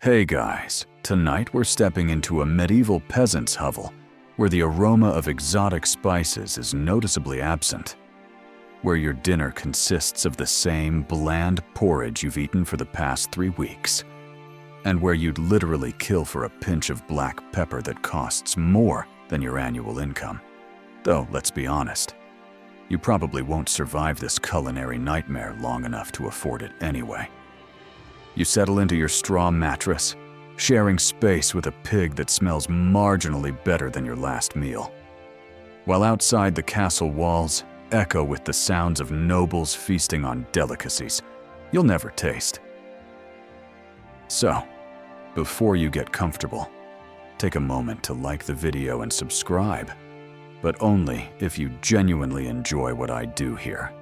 Hey guys, tonight we're stepping into a medieval peasant's hovel where the aroma of exotic spices is noticeably absent, where your dinner consists of the same bland porridge you've eaten for the past 3 weeks, and where you'd literally kill for a pinch of black pepper that costs more than your annual income. Though, let's be honest, you probably won't survive this culinary nightmare long enough to afford it anyway. You settle into your straw mattress, sharing space with a pig that smells marginally better than your last meal, while outside the castle walls echo with the sounds of nobles feasting on delicacies you'll never taste. So, before you get comfortable, take a moment to like the video and subscribe, but only if you genuinely enjoy what I do here.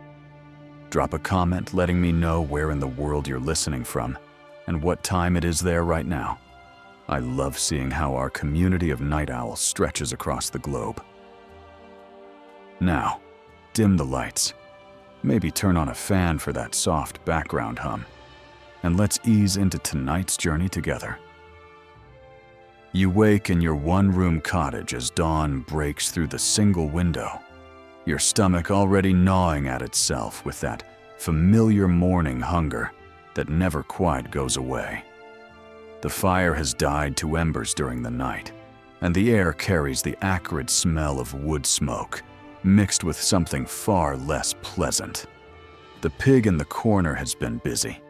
Drop a comment letting me know where in the world you're listening from and what time it is there right now. I love seeing how our community of night owls stretches across the globe. Now, dim the lights, maybe turn on a fan for that soft background hum, and let's ease into tonight's journey together. You wake in your one-room cottage as dawn breaks through the single window, your stomach already gnawing at itself with that familiar morning hunger that never quite goes away. The fire has died to embers during the night, and the air carries the acrid smell of wood smoke, mixed with something far less pleasant. The pig in the corner has been busy.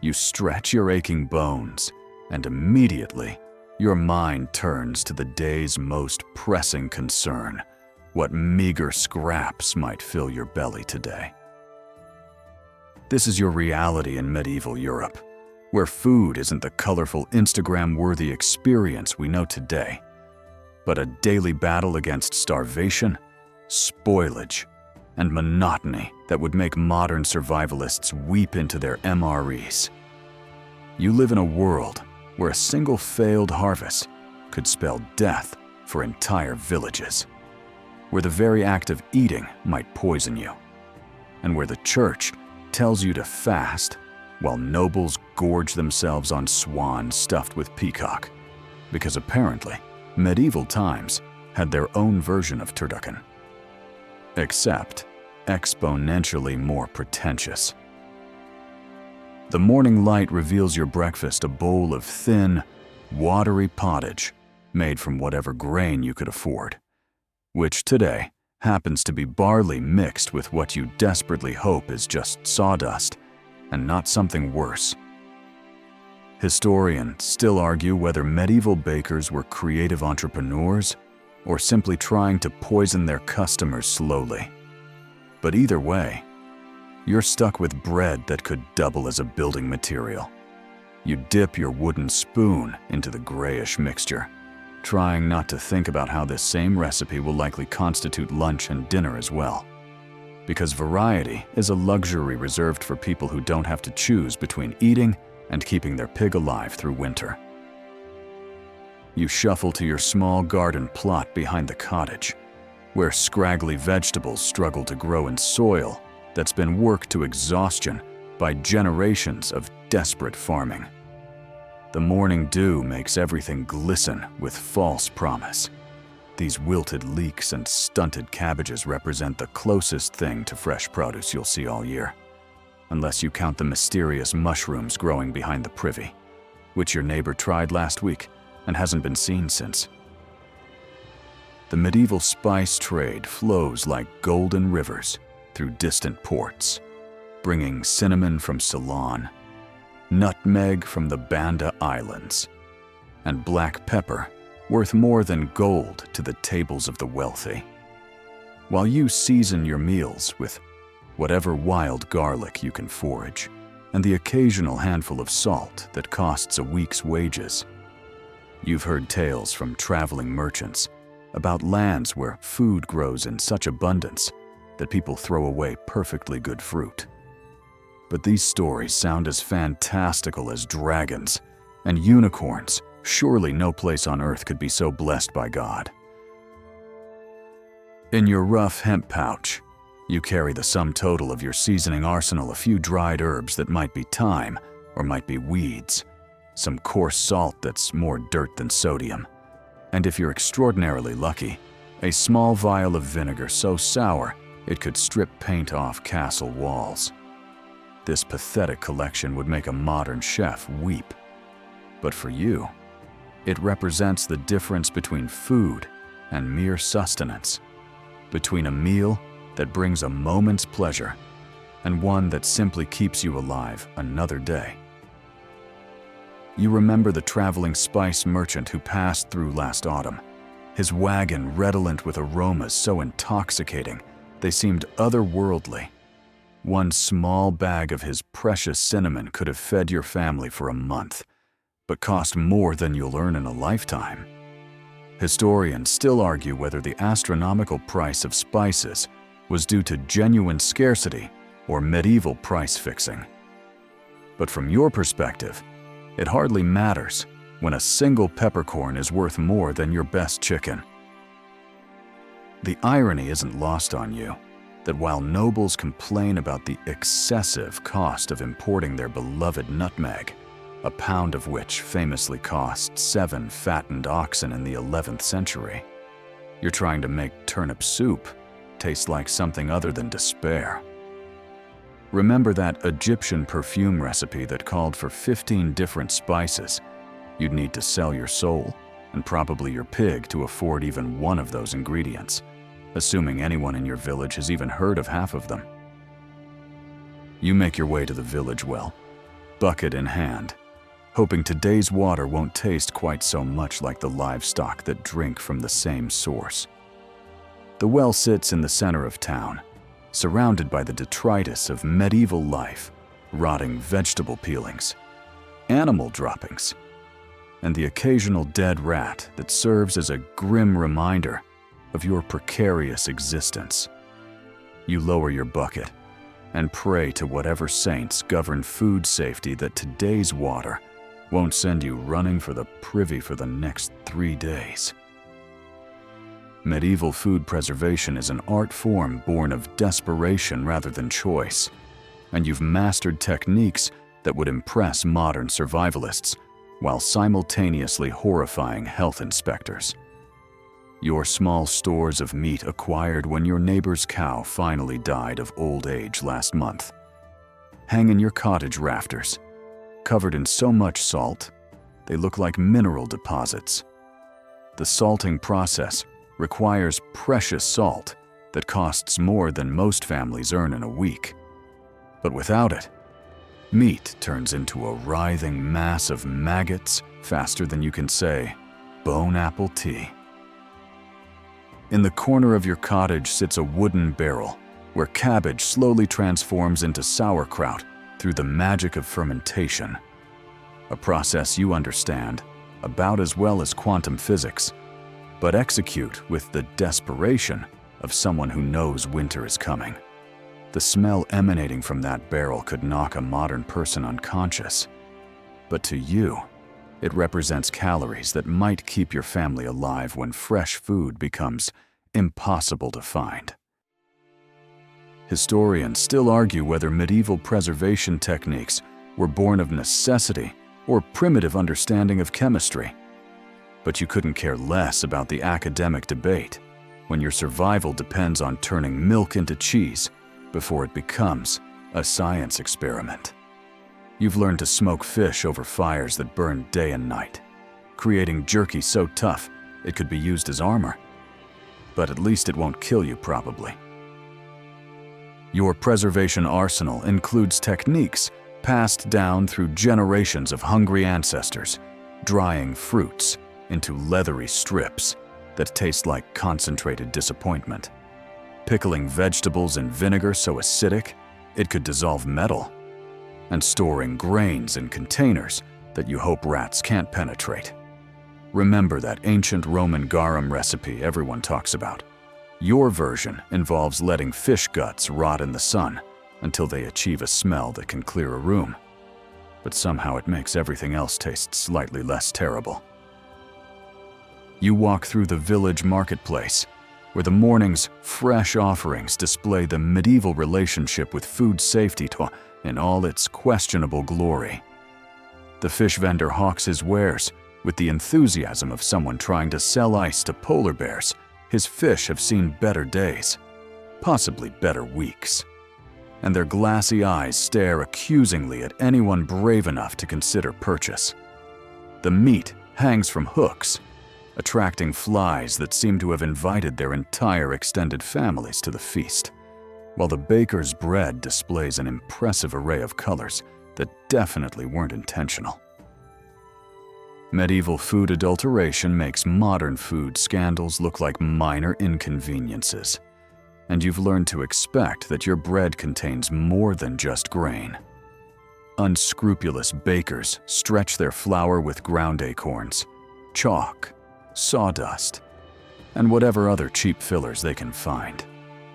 You stretch your aching bones, and immediately, your mind turns to the day's most pressing concern: what meager scraps might fill your belly today. This is your reality in medieval Europe, where food isn't the colorful Instagram-worthy experience we know today, but a daily battle against starvation, spoilage, and monotony that would make modern survivalists weep into their MREs. You live in a world where a single failed harvest could spell death for entire villages, where the very act of eating might poison you, and where the church tells you to fast while nobles gorge themselves on swan stuffed with peacock, because apparently medieval times had their own version of turducken, except exponentially more pretentious. The morning light reveals your breakfast a bowl of thin, watery pottage made from whatever grain you could afford, which today happens to be barley mixed with what you desperately hope is just sawdust and not something worse. Historians still argue whether medieval bakers were creative entrepreneurs or simply trying to poison their customers slowly. But either way, you're stuck with bread that could double as a building material. You dip your wooden spoon into the grayish mixture, trying not to think about how this same recipe will likely constitute lunch and dinner as well. Because variety is a luxury reserved for people who don't have to choose between eating and keeping their pig alive through winter. You shuffle to your small garden plot behind the cottage, where scraggly vegetables struggle to grow in soil that's been worked to exhaustion by generations of desperate farming. The morning dew makes everything glisten with false promise. These wilted leeks and stunted cabbages represent the closest thing to fresh produce you'll see all year, unless you count the mysterious mushrooms growing behind the privy, which your neighbor tried last week and hasn't been seen since. The medieval spice trade flows like golden rivers through distant ports, bringing cinnamon from Ceylon, nutmeg from the Banda Islands, and black pepper worth more than gold to the tables of the wealthy. While you season your meals with whatever wild garlic you can forage and the occasional handful of salt that costs a week's wages. You've heard tales from traveling merchants about lands where food grows in such abundance that people throw away perfectly good fruit. But these stories sound as fantastical as dragons and unicorns. Surely no place on earth could be so blessed by God. In your rough hemp pouch, you carry the sum total of your seasoning arsenal, a few dried herbs that might be thyme or might be weeds, some coarse salt that's more dirt than sodium, and if you're extraordinarily lucky, a small vial of vinegar so sour it could strip paint off castle walls. This pathetic collection would make a modern chef weep. But for you, it represents the difference between food and mere sustenance, between a meal that brings a moment's pleasure and one that simply keeps you alive another day. You remember the traveling spice merchant who passed through last autumn, his wagon redolent with aromas so intoxicating they seemed otherworldly. One small bag of his precious cinnamon could have fed your family for a month, but cost more than you'll earn in a lifetime. Historians still argue whether the astronomical price of spices was due to genuine scarcity or medieval price fixing. But from your perspective, it hardly matters when a single peppercorn is worth more than your best chicken. The irony isn't lost on you that while nobles complain about the excessive cost of importing their beloved nutmeg, a pound of which famously cost 7 fattened oxen in the 11th century, you're trying to make turnip soup taste like something other than despair. Remember that Egyptian perfume recipe that called for 15 different spices? You'd need to sell your soul and probably your pig to afford even one of those ingredients, assuming anyone in your village has even heard of half of them. You make your way to the village well, bucket in hand, hoping today's water won't taste quite so much like the livestock that drink from the same source. The well sits in the center of town, surrounded by the detritus of medieval life, rotting vegetable peelings, animal droppings, and the occasional dead rat that serves as a grim reminder of your precarious existence. You lower your bucket and pray to whatever saints govern food safety that today's water won't send you running for the privy for the next 3 days. Medieval food preservation is an art form born of desperation rather than choice, and you've mastered techniques that would impress modern survivalists while simultaneously horrifying health inspectors. Your small stores of meat acquired when your neighbor's cow finally died of old age last month hang in your cottage rafters, covered in so much salt they look like mineral deposits. The salting process requires precious salt that costs more than most families earn in a week. But without it, meat turns into a writhing mass of maggots faster than you can say, "bone apple tea." In the corner of your cottage sits a wooden barrel where cabbage slowly transforms into sauerkraut through the magic of fermentation, a process you understand about as well as quantum physics, but execute with the desperation of someone who knows winter is coming. The smell emanating from that barrel could knock a modern person unconscious, but to you, it represents calories that might keep your family alive when fresh food becomes impossible to find. Historians still argue whether medieval preservation techniques were born of necessity or primitive understanding of chemistry. But you couldn't care less about the academic debate when your survival depends on turning milk into cheese before it becomes a science experiment. You've learned to smoke fish over fires that burn day and night, creating jerky so tough it could be used as armor. But at least it won't kill you, probably. Your preservation arsenal includes techniques passed down through generations of hungry ancestors, drying fruits into leathery strips that taste like concentrated disappointment, pickling vegetables in vinegar so acidic it could dissolve metal, and storing grains in containers that you hope rats can't penetrate. Remember that ancient Roman garum recipe everyone talks about. Your version involves letting fish guts rot in the sun until they achieve a smell that can clear a room. But somehow it makes everything else taste slightly less terrible. You walk through the village marketplace, where the morning's fresh offerings display the medieval relationship with food safety in all its questionable glory. The fish vendor hawks his wares with the enthusiasm of someone trying to sell ice to polar bears. His fish have seen better days, possibly better weeks, and their glassy eyes stare accusingly at anyone brave enough to consider purchase. The meat hangs from hooks, attracting flies that seem to have invited their entire extended families to the feast, while the baker's bread displays an impressive array of colors that definitely weren't intentional. Medieval food adulteration makes modern food scandals look like minor inconveniences, and you've learned to expect that your bread contains more than just grain. Unscrupulous bakers stretch their flour with ground acorns, chalk, sawdust, and whatever other cheap fillers they can find,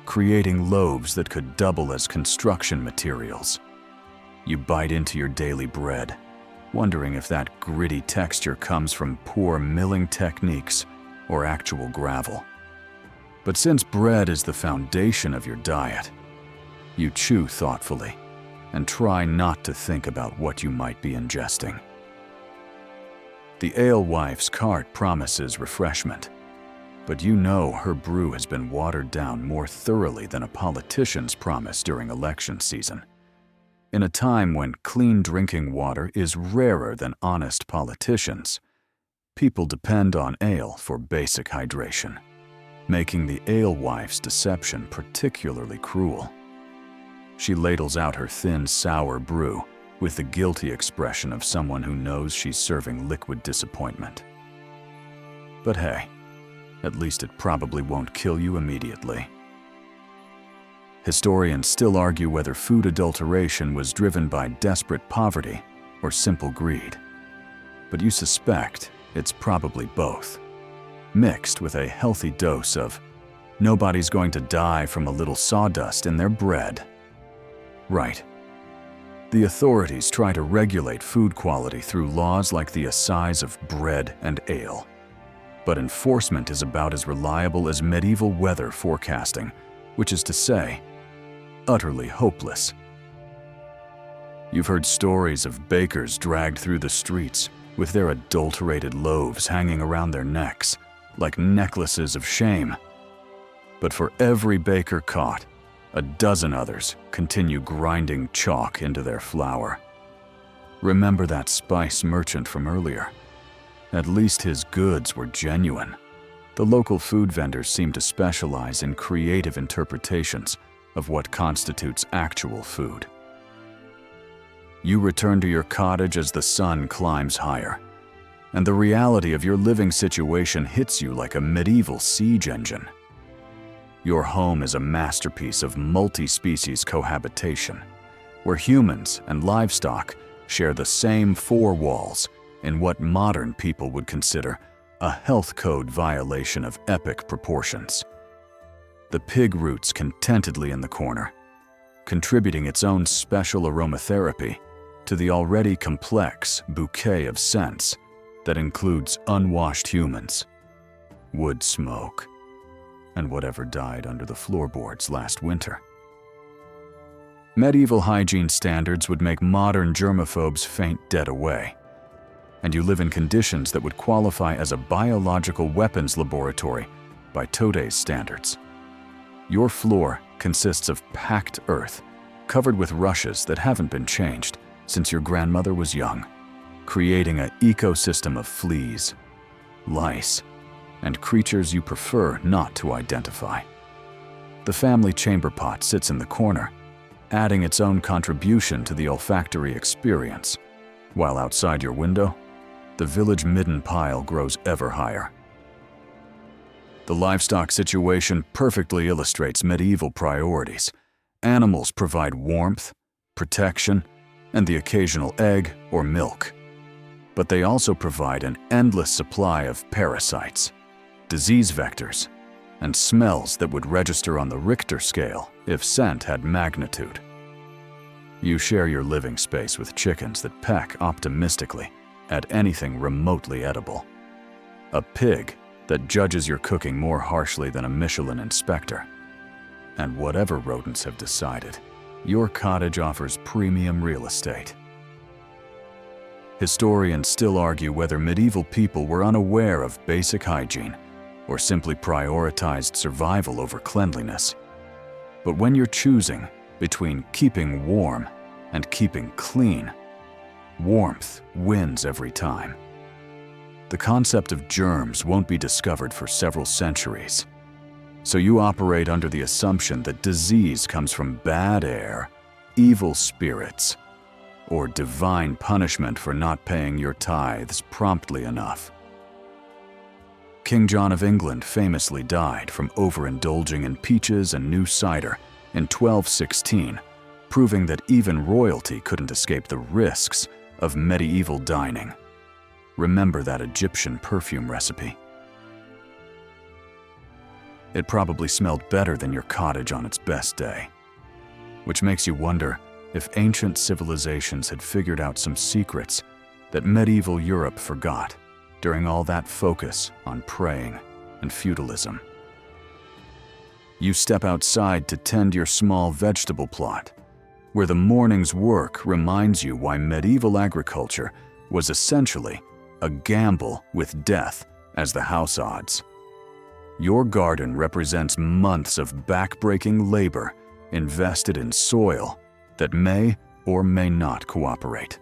creating loaves that could double as construction materials. You bite into your daily bread, wondering if that gritty texture comes from poor milling techniques or actual gravel. But since bread is the foundation of your diet, you chew thoughtfully and try not to think about what you might be ingesting. The alewife's cart promises refreshment, but you know her brew has been watered down more thoroughly than a politician's promise during election season. In a time when clean drinking water is rarer than honest politicians, people depend on ale for basic hydration, making the alewife's deception particularly cruel. She ladles out her thin, sour brew with the guilty expression of someone who knows she's serving liquid disappointment. But hey, at least it probably won't kill you immediately. Historians still argue whether food adulteration was driven by desperate poverty or simple greed. But you suspect it's probably both, mixed with a healthy dose of nobody's going to die from a little sawdust in their bread. Right. The authorities try to regulate food quality through laws like the assize of bread and ale. But enforcement is about as reliable as medieval weather forecasting, which is to say, utterly hopeless. You've heard stories of bakers dragged through the streets with their adulterated loaves hanging around their necks like necklaces of shame. But for every baker caught, a dozen others continue grinding chalk into their flour. Remember that spice merchant from earlier? At least his goods were genuine. The local food vendors seem to specialize in creative interpretations of what constitutes actual food. You return to your cottage as the sun climbs higher, and the reality of your living situation hits you like a medieval siege engine. Your home is a masterpiece of multi-species cohabitation, where humans and livestock share the same four walls in what modern people would consider a health code violation of epic proportions. The pig roots contentedly in the corner, contributing its own special aromatherapy to the already complex bouquet of scents that includes unwashed humans, wood smoke, and whatever died under the floorboards last winter. Medieval hygiene standards would make modern germaphobes faint dead away, and you live in conditions that would qualify as a biological weapons laboratory by today's standards. Your floor consists of packed earth, covered with rushes that haven't been changed since your grandmother was young, creating an ecosystem of fleas, lice, and creatures you prefer not to identify. The family chamber pot sits in the corner, adding its own contribution to the olfactory experience, while outside your window, the village midden pile grows ever higher. The livestock situation perfectly illustrates medieval priorities. Animals provide warmth, protection, and the occasional egg or milk. But they also provide an endless supply of parasites, disease vectors, and smells that would register on the Richter scale if scent had magnitude. You share your living space with chickens that peck optimistically at anything remotely edible. A pig that judges your cooking more harshly than a Michelin inspector. And whatever rodents have decided, your cottage offers premium real estate. Historians still argue whether medieval people were unaware of basic hygiene or simply prioritized survival over cleanliness. But when you're choosing between keeping warm and keeping clean, warmth wins every time. The concept of germs won't be discovered for several centuries, so you operate under the assumption that disease comes from bad air, evil spirits, or divine punishment for not paying your tithes promptly enough. King John of England famously died from overindulging in peaches and new cider in 1216, proving that even royalty couldn't escape the risks of medieval dining. Remember that Egyptian perfume recipe? It probably smelled better than your cottage on its best day, which makes you wonder if ancient civilizations had figured out some secrets that medieval Europe forgot during all that focus on praying and feudalism. You step outside to tend your small vegetable plot, where the morning's work reminds you why medieval agriculture was essentially a gamble with death as the house odds. Your garden represents months of backbreaking labor invested in soil that may or may not cooperate.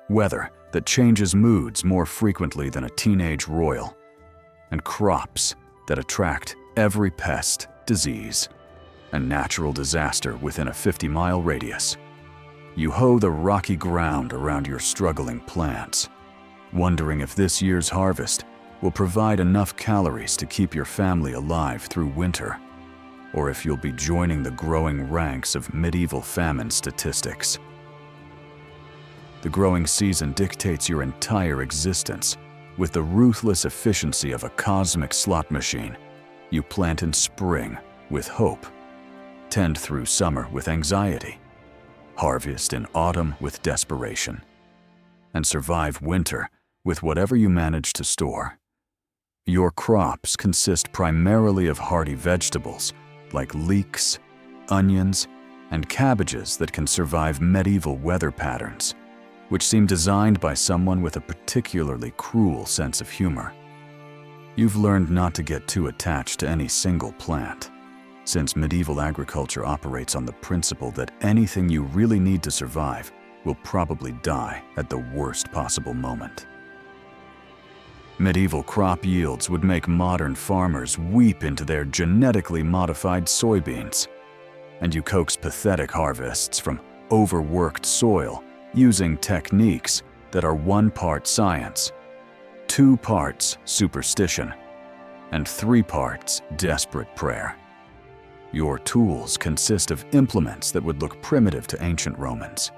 Weather that changes moods more frequently than a teenage royal, and crops that attract every pest, disease, and natural disaster within a 50-mile radius. You hoe the rocky ground around your struggling plants, wondering if this year's harvest will provide enough calories to keep your family alive through winter, or if you'll be joining the growing ranks of medieval famine statistics. The growing season dictates your entire existence. With the ruthless efficiency of a cosmic slot machine, you plant in spring with hope, tend through summer with anxiety, harvest in autumn with desperation, and survive winter with whatever you manage to store. Your crops consist primarily of hardy vegetables like leeks, onions, and cabbages that can survive medieval weather patterns, which seem designed by someone with a particularly cruel sense of humor. You've learned not to get too attached to any single plant, since medieval agriculture operates on the principle that anything you really need to survive will probably die at the worst possible moment. Medieval crop yields would make modern farmers weep into their genetically modified soybeans, and you coax pathetic harvests from overworked soil using techniques that are 1 part science, 2 parts superstition, and 3 parts desperate prayer. Your tools consist of implements that would look primitive to ancient Romans,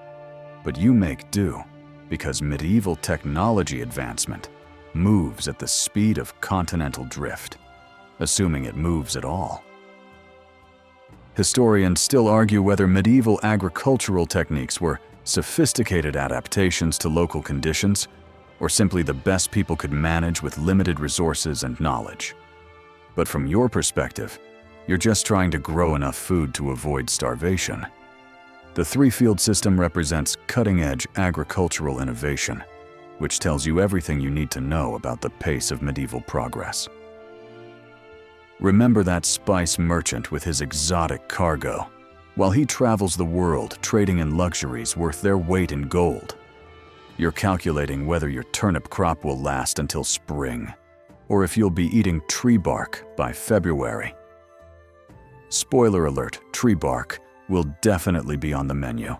but you make do because medieval technology advancement moves at the speed of continental drift, assuming it moves at all. Historians still argue whether medieval agricultural techniques were sophisticated adaptations to local conditions or simply the best people could manage with limited resources and knowledge. But from your perspective, you're just trying to grow enough food to avoid starvation. The 3-field system represents cutting-edge agricultural innovation, which tells you everything you need to know about the pace of medieval progress. Remember that spice merchant with his exotic cargo, while he travels the world trading in luxuries worth their weight in gold. You're calculating whether your turnip crop will last until spring, or if you'll be eating tree bark by February. Spoiler alert, tree bark will definitely be on the menu.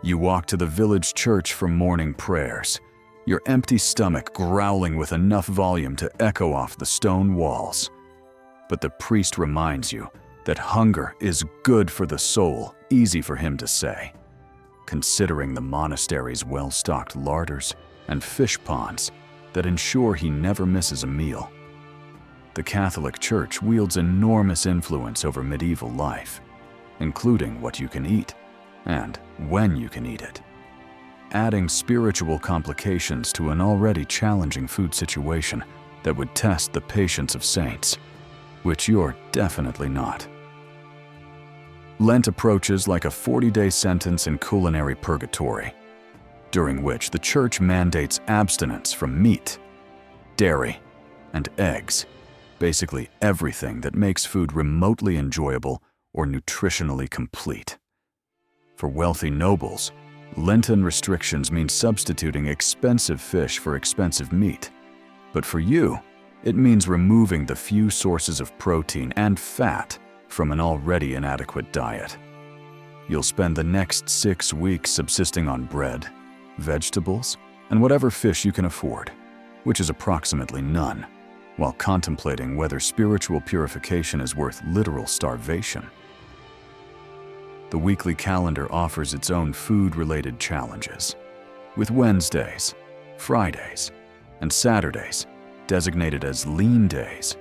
You walk to the village church for morning prayers, your empty stomach growling with enough volume to echo off the stone walls. But the priest reminds you that hunger is good for the soul, easy for him to say, considering the monastery's well-stocked larders and fish ponds that ensure he never misses a meal. The Catholic Church wields enormous influence over medieval life, including what you can eat and when you can eat it, adding spiritual complications to an already challenging food situation that would test the patience of saints, which you're definitely not. Lent approaches like a 40-day sentence in culinary purgatory. during which the Church mandates abstinence from meat, dairy, and eggs, basically everything that makes food remotely enjoyable or nutritionally complete. For wealthy nobles, Lenten restrictions mean substituting expensive fish for expensive meat. But for you, it means removing the few sources of protein and fat from an already inadequate diet. You'll spend the next 6 weeks subsisting on bread, vegetables, and whatever fish you can afford, which is approximately none, while contemplating whether spiritual purification is worth literal starvation. The weekly calendar offers its own food-related challenges, with Wednesdays, Fridays, and Saturdays designated as lean days,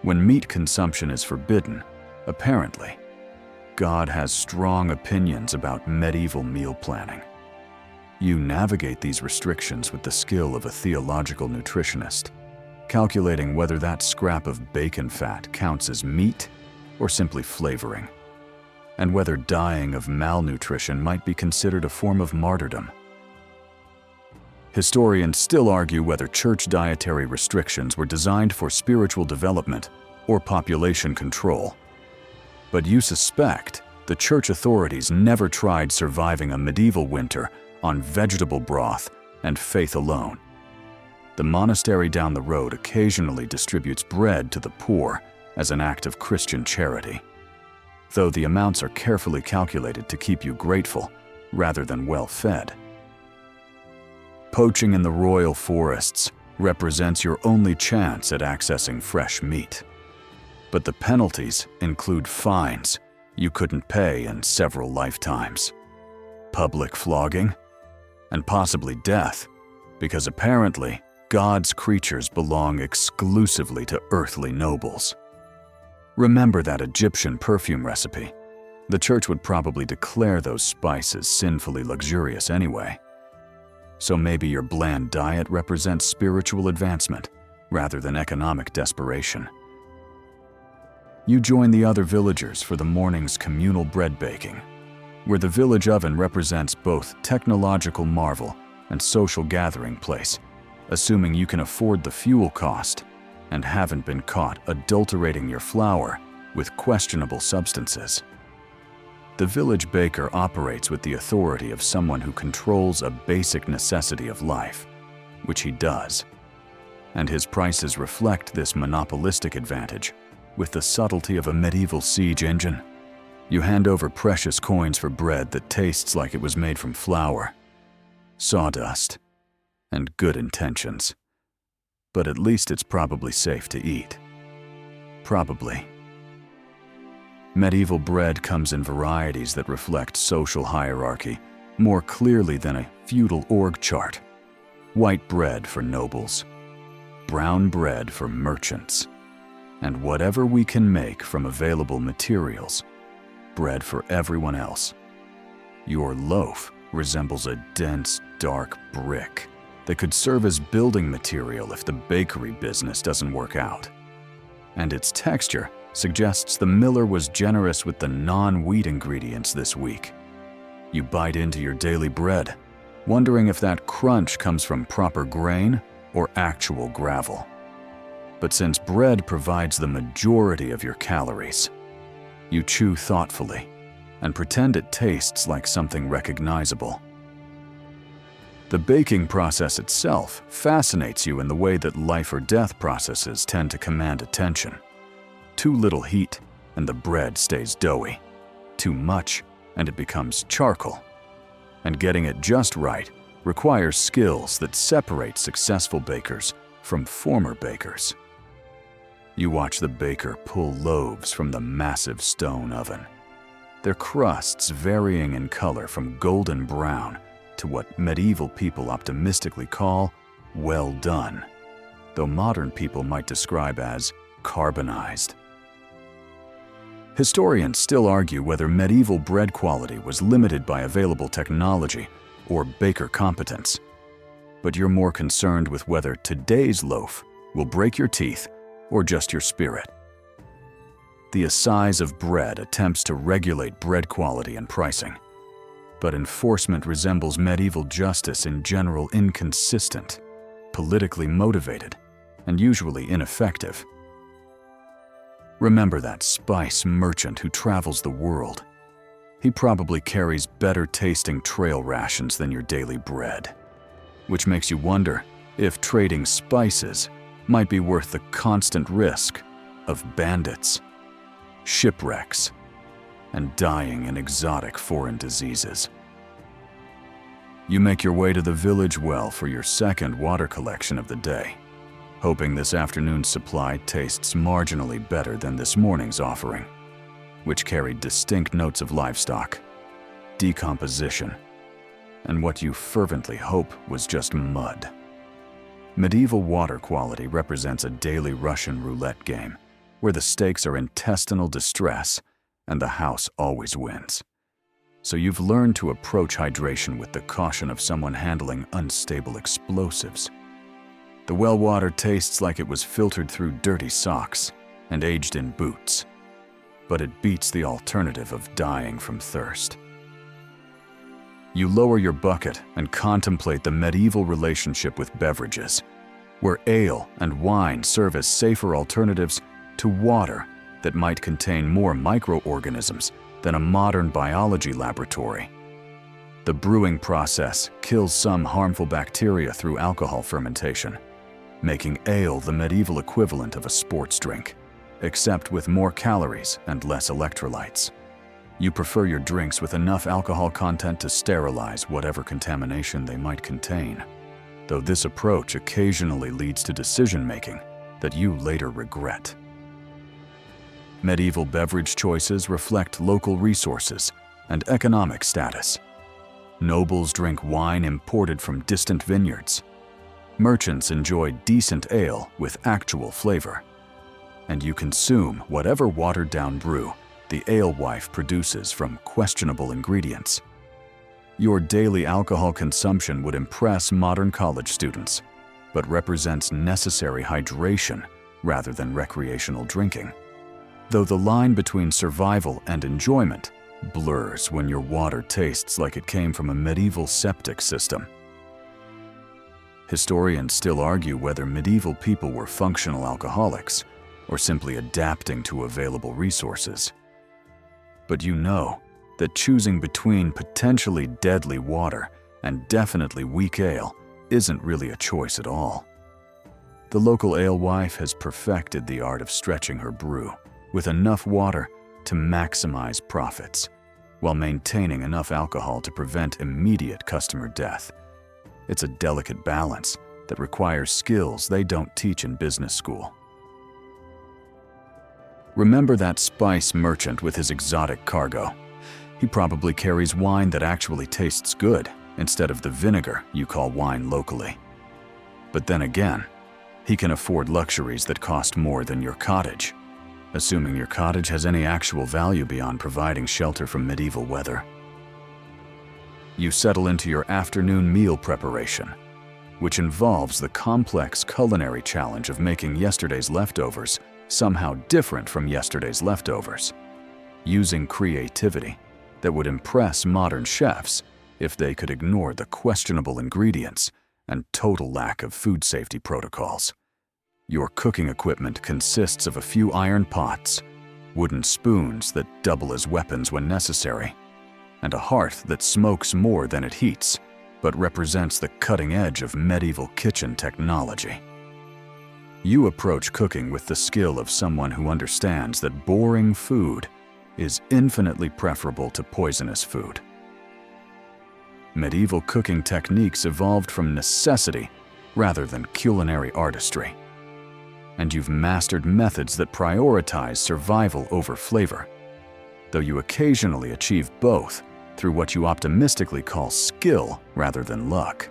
when meat consumption is forbidden. Apparently, God has strong opinions about medieval meal planning. You navigate these restrictions with the skill of a theological nutritionist, calculating whether that scrap of bacon fat counts as meat or simply flavoring, and whether dying of malnutrition might be considered a form of martyrdom. Historians still argue whether church dietary restrictions were designed for spiritual development or population control. But you suspect the church authorities never tried surviving a medieval winter on vegetable broth and faith alone. The monastery down the road occasionally distributes bread to the poor as an act of Christian charity, though the amounts are carefully calculated to keep you grateful rather than well-fed. Poaching in the royal forests represents your only chance at accessing fresh meat. But the penalties include fines you couldn't pay in several lifetimes, public flogging, and possibly death, because apparently God's creatures belong exclusively to earthly nobles. Remember that Egyptian perfume recipe. The church would probably declare those spices sinfully luxurious anyway. So maybe your bland diet represents spiritual advancement rather than economic desperation. You join the other villagers for the morning's communal bread baking, where the village oven represents both technological marvel and social gathering place, assuming you can afford the fuel cost and haven't been caught adulterating your flour with questionable substances. The village baker operates with the authority of someone who controls a basic necessity of life, which he does, and his prices reflect this monopolistic advantage with the subtlety of a medieval siege engine. You hand over precious coins for bread that tastes like it was made from flour, sawdust, and good intentions. But at least it's probably safe to eat. Probably. Medieval bread comes in varieties that reflect social hierarchy more clearly than a feudal org chart. White bread for nobles, brown bread for merchants, and whatever we can make from available materials, bread for everyone else. Your loaf resembles a dense, dark brick that could serve as building material if the bakery business doesn't work out. And its texture suggests the miller was generous with the non-wheat ingredients this week. You bite into your daily bread, wondering if that crunch comes from proper grain or actual gravel. But since bread provides the majority of your calories, you chew thoughtfully and pretend it tastes like something recognizable. The baking process itself fascinates you in the way that life or death processes tend to command attention. Too little heat and the bread stays doughy. Too much and it becomes charcoal. And getting it just right requires skills that separate successful bakers from former bakers. You watch the baker pull loaves from the massive stone oven, their crusts varying in color from golden brown to what medieval people optimistically call well done, though modern people might describe as carbonized. Historians still argue whether medieval bread quality was limited by available technology or baker competence, but you're more concerned with whether today's loaf will break your teeth or just your spirit. The assize of bread attempts to regulate bread quality and pricing. but enforcement resembles medieval justice in general: inconsistent, politically motivated, and usually ineffective. Remember that spice merchant who travels the world. He probably carries better tasting trail rations than your daily bread, which makes you wonder if trading spices might be worth the constant risk of bandits, shipwrecks, and dying in exotic foreign diseases. You make your way to the village well for your second water collection of the day, hoping this afternoon's supply tastes marginally better than this morning's offering, which carried distinct notes of livestock, decomposition, and what you fervently hope was just mud. Medieval water quality represents a daily Russian roulette game, where the stakes are intestinal distress and the house always wins. So you've learned to approach hydration with the caution of someone handling unstable explosives. The well water tastes like it was filtered through dirty socks and aged in boots, but it beats the alternative of dying from thirst. You lower your bucket and contemplate the medieval relationship with beverages, where ale and wine serve as safer alternatives to water that might contain more microorganisms than a modern biology laboratory. The brewing process kills some harmful bacteria through alcohol fermentation, making ale the medieval equivalent of a sports drink, except with more calories and less electrolytes. You prefer your drinks with enough alcohol content to sterilize whatever contamination they might contain, though this approach occasionally leads to decision-making that you later regret. Medieval beverage choices reflect local resources and economic status. Nobles drink wine imported from distant vineyards. Merchants enjoy decent ale with actual flavor. And you consume whatever watered-down brew the alewife produces from questionable ingredients. Your daily alcohol consumption would impress modern college students, but represents necessary hydration rather than recreational drinking. Though the line between survival and enjoyment blurs when your water tastes like it came from a medieval septic system. Historians still argue whether medieval people were functional alcoholics or simply adapting to available resources. But you know that choosing between potentially deadly water and definitely weak ale isn't really a choice at all. The local alewife has perfected the art of stretching her brew with enough water to maximize profits, while maintaining enough alcohol to prevent immediate customer death. It's a delicate balance that requires skills they don't teach in business school. Remember that spice merchant with his exotic cargo. He probably carries wine that actually tastes good instead of the vinegar you call wine locally. But then again, he can afford luxuries that cost more than your cottage, assuming your cottage has any actual value beyond providing shelter from medieval weather. You settle into your afternoon meal preparation, which involves the complex culinary challenge of making yesterday's leftovers somehow different from yesterday's leftovers, using creativity that would impress modern chefs if they could ignore the questionable ingredients and total lack of food safety protocols. Your cooking equipment consists of a few iron pots, wooden spoons that double as weapons when necessary, and a hearth that smokes more than it heats, but represents the cutting edge of medieval kitchen technology. You approach cooking with the skill of someone who understands that boring food is infinitely preferable to poisonous food. Medieval cooking techniques evolved from necessity rather than culinary artistry, and you've mastered methods that prioritize survival over flavor, though you occasionally achieve both through what you optimistically call skill rather than luck.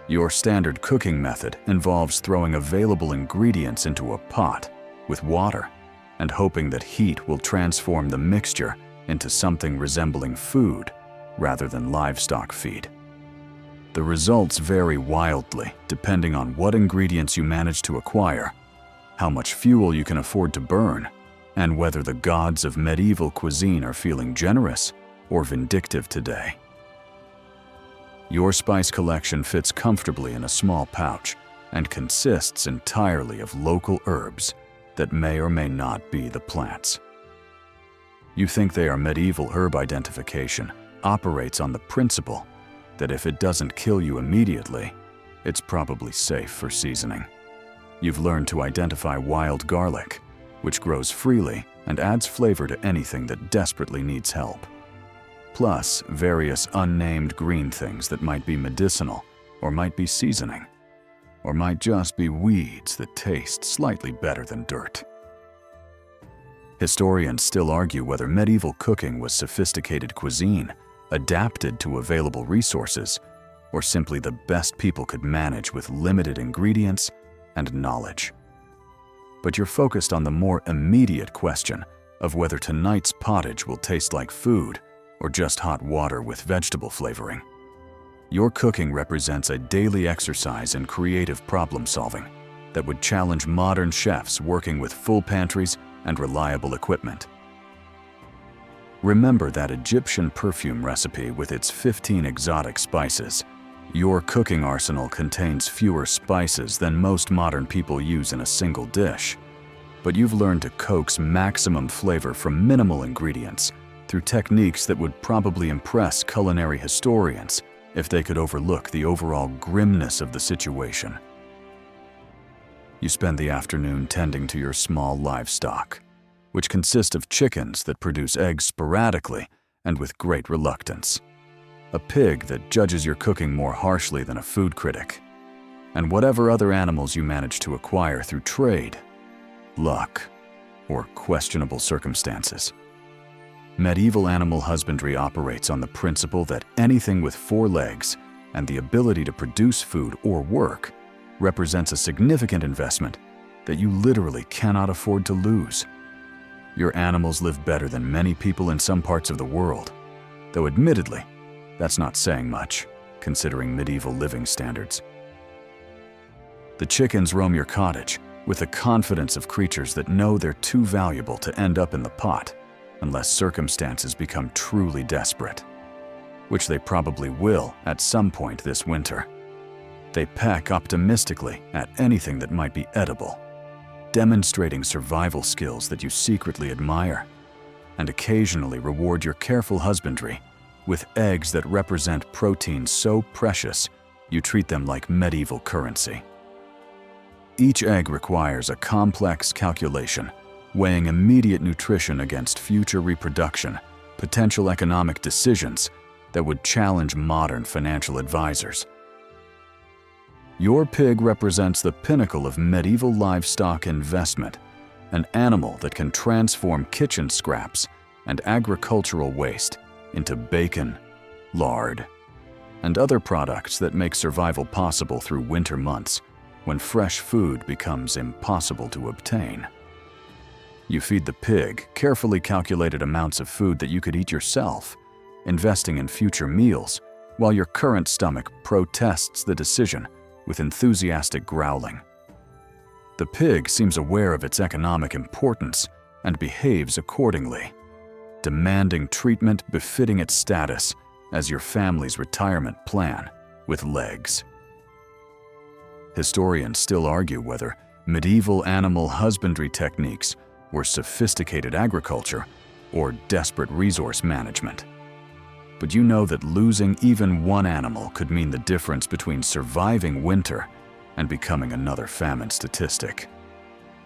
Your standard cooking method involves throwing available ingredients into a pot with water and hoping that heat will transform the mixture into something resembling food rather than livestock feed. The results vary wildly depending on what ingredients you manage to acquire, how much fuel you can afford to burn, and whether the gods of medieval cuisine are feeling generous or vindictive today. Your spice collection fits comfortably in a small pouch and consists entirely of local herbs that may or may not be the plants. You think they are medieval herb identification operates on the principle that if it doesn't kill you immediately, it's probably safe for seasoning. You've learned to identify wild garlic, which grows freely and adds flavor to anything that desperately needs help. Plus various unnamed green things that might be medicinal or might be seasoning, or might just be weeds that taste slightly better than dirt. Historians still argue whether medieval cooking was sophisticated cuisine, adapted to available resources, or simply the best people could manage with limited ingredients and knowledge. But you're focused on the more immediate question of whether tonight's pottage will taste like food or just hot water with vegetable flavoring. Your cooking represents a daily exercise in creative problem-solving that would challenge modern chefs working with full pantries and reliable equipment. Remember that Egyptian perfume recipe with its 15 exotic spices. Your cooking arsenal contains fewer spices than most modern people use in a single dish, but you've learned to coax maximum flavor from minimal ingredients through techniques that would probably impress culinary historians if they could overlook the overall grimness of the situation. You spend the afternoon tending to your small livestock, which consist of chickens that produce eggs sporadically and with great reluctance, a pig that judges your cooking more harshly than a food critic, and whatever other animals you manage to acquire through trade, luck, or questionable circumstances. Medieval animal husbandry operates on the principle that anything with 4 legs and the ability to produce food or work represents a significant investment that you literally cannot afford to lose. Your animals live better than many people in some parts of the world, though admittedly, that's not saying much, considering medieval living standards. The chickens roam your cottage with the confidence of creatures that know they're too valuable to end up in the pot unless circumstances become truly desperate, which they probably will at some point this winter. They peck optimistically at anything that might be edible, demonstrating survival skills that you secretly admire, and occasionally reward your careful husbandry with eggs that represent protein so precious you treat them like medieval currency. Each egg requires a complex calculation, weighing immediate nutrition against future reproduction, potential economic decisions that would challenge modern financial advisors. Your pig represents the pinnacle of medieval livestock investment, an animal that can transform kitchen scraps and agricultural waste into bacon, lard, and other products that make survival possible through winter months when fresh food becomes impossible to obtain. You feed the pig carefully calculated amounts of food that you could eat yourself, investing in future meals, while your current stomach protests the decision with enthusiastic growling. The pig seems aware of its economic importance and behaves accordingly, demanding treatment befitting its status as your family's retirement plan with legs. Historians still argue whether medieval animal husbandry techniques were sophisticated agriculture or desperate resource management. But you know that losing even one animal could mean the difference between surviving winter and becoming another famine statistic.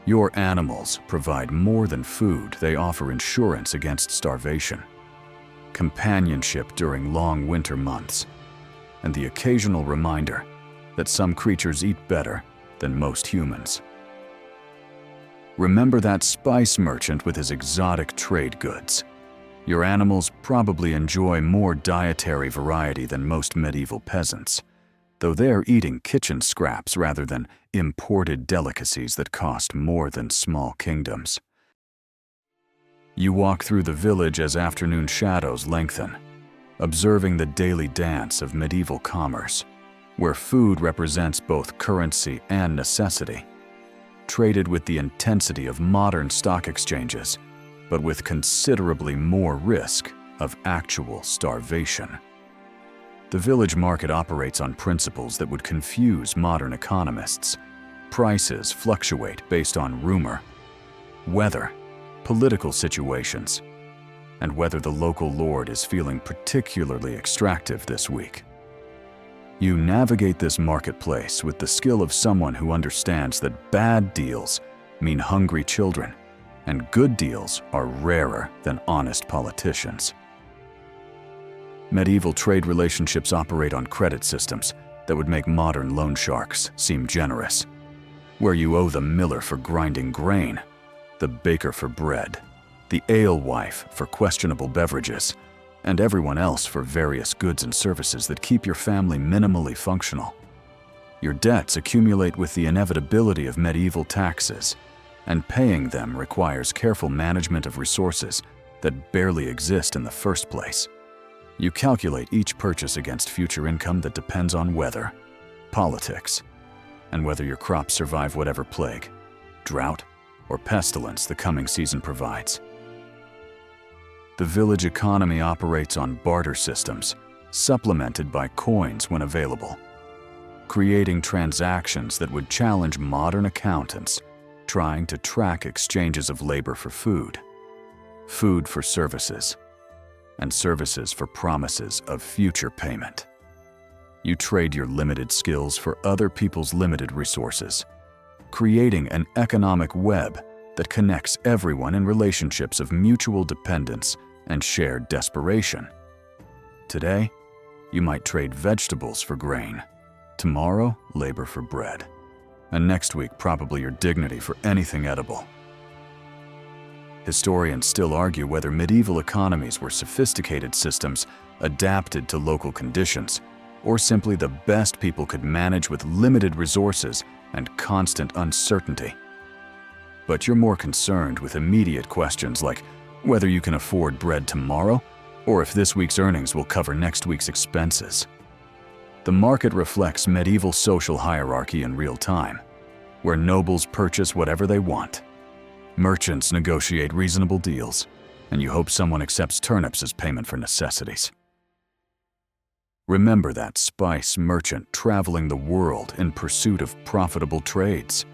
Your animals provide more than food, they offer insurance against starvation, companionship during long winter months, and the occasional reminder that some creatures eat better than most humans. Remember that spice merchant with his exotic trade goods. Your animals probably enjoy more dietary variety than most medieval peasants, though they're eating kitchen scraps rather than imported delicacies that cost more than small kingdoms. You walk through the village as afternoon shadows lengthen, observing the daily dance of medieval commerce, where food represents both currency and necessity, traded with the intensity of modern stock exchanges, but with considerably more risk of actual starvation. The village market operates on principles that would confuse modern economists. Prices fluctuate based on rumor, weather, political situations, and whether the local lord is feeling particularly extractive this week. You navigate this marketplace with the skill of someone who understands that bad deals mean hungry children, and good deals are rarer than honest politicians. Medieval trade relationships operate on credit systems that would make modern loan sharks seem generous, where you owe the miller for grinding grain, the baker for bread, the alewife for questionable beverages, and everyone else for various goods and services that keep your family minimally functional. Your debts accumulate with the inevitability of medieval taxes, and paying them requires careful management of resources that barely exist in the first place. You calculate each purchase against future income that depends on weather, politics, and whether your crops survive whatever plague, drought, or pestilence the coming season provides. The village economy operates on barter systems, supplemented by coins when available, creating transactions that would challenge modern accountants trying to track exchanges of labor for food, food for services, and services for promises of future payment. You trade your limited skills for other people's limited resources, creating an economic web that connects everyone in relationships of mutual dependence and shared desperation. Today, you might trade vegetables for grain. Tomorrow, labor for bread. And next week, probably your dignity for anything edible. Historians still argue whether medieval economies were sophisticated systems adapted to local conditions, or simply the best people could manage with limited resources and constant uncertainty. But you're more concerned with immediate questions like whether you can afford bread tomorrow, or if this week's earnings will cover next week's expenses. The market reflects medieval social hierarchy in real time, where nobles purchase whatever they want. Merchants negotiate reasonable deals, and you hope someone accepts turnips as payment for necessities. Remember that spice merchant traveling the world in pursuit of profitable trades.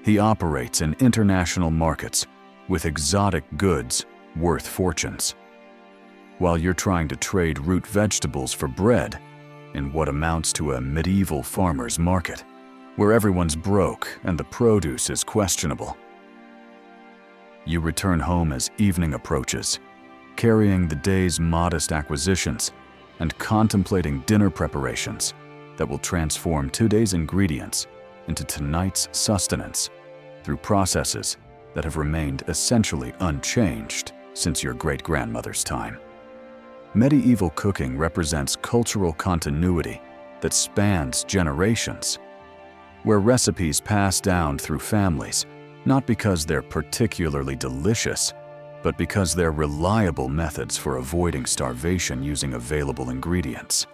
He operates in international markets with exotic goods worth fortunes, while you're trying to trade root vegetables for bread in what amounts to a medieval farmer's market, where everyone's broke and the produce is questionable. You return home as evening approaches, carrying the day's modest acquisitions and contemplating dinner preparations that will transform today's ingredients into tonight's sustenance through processes that have remained essentially unchanged since your great-grandmother's time. Medieval cooking represents cultural continuity that spans generations, where recipes pass down through families not because they're particularly delicious, but because they're reliable methods for avoiding starvation using available ingredients.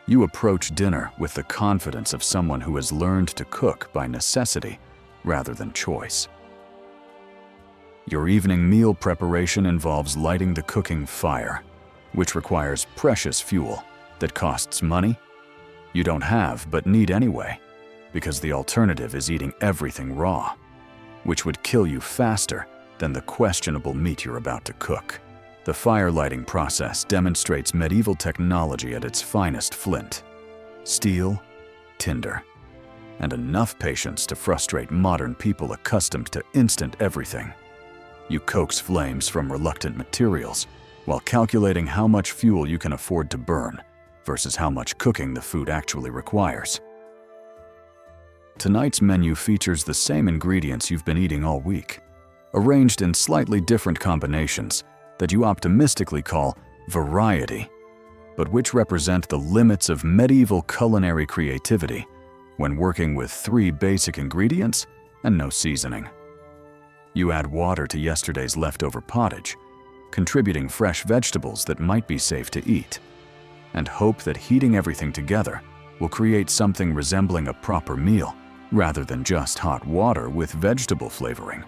You approach dinner with the confidence of someone who has learned to cook by necessity rather than choice. Your evening meal preparation involves lighting the cooking fire, which requires precious fuel that costs money you don't have but need anyway, because the alternative is eating everything raw, which would kill you faster than the questionable meat you're about to cook. The fire lighting process demonstrates medieval technology at its finest flint: steel, tinder, and enough patience to frustrate modern people accustomed to instant everything. You coax flames from reluctant materials while calculating how much fuel you can afford to burn versus how much cooking the food actually requires. Tonight's menu features the same ingredients you've been eating all week, arranged in slightly different combinations that you optimistically call variety, but which represent the limits of medieval culinary creativity when working with 3 basic ingredients and no seasoning. You add water to yesterday's leftover pottage, contributing fresh vegetables that might be safe to eat, and hope that heating everything together will create something resembling a proper meal rather than just hot water with vegetable flavoring.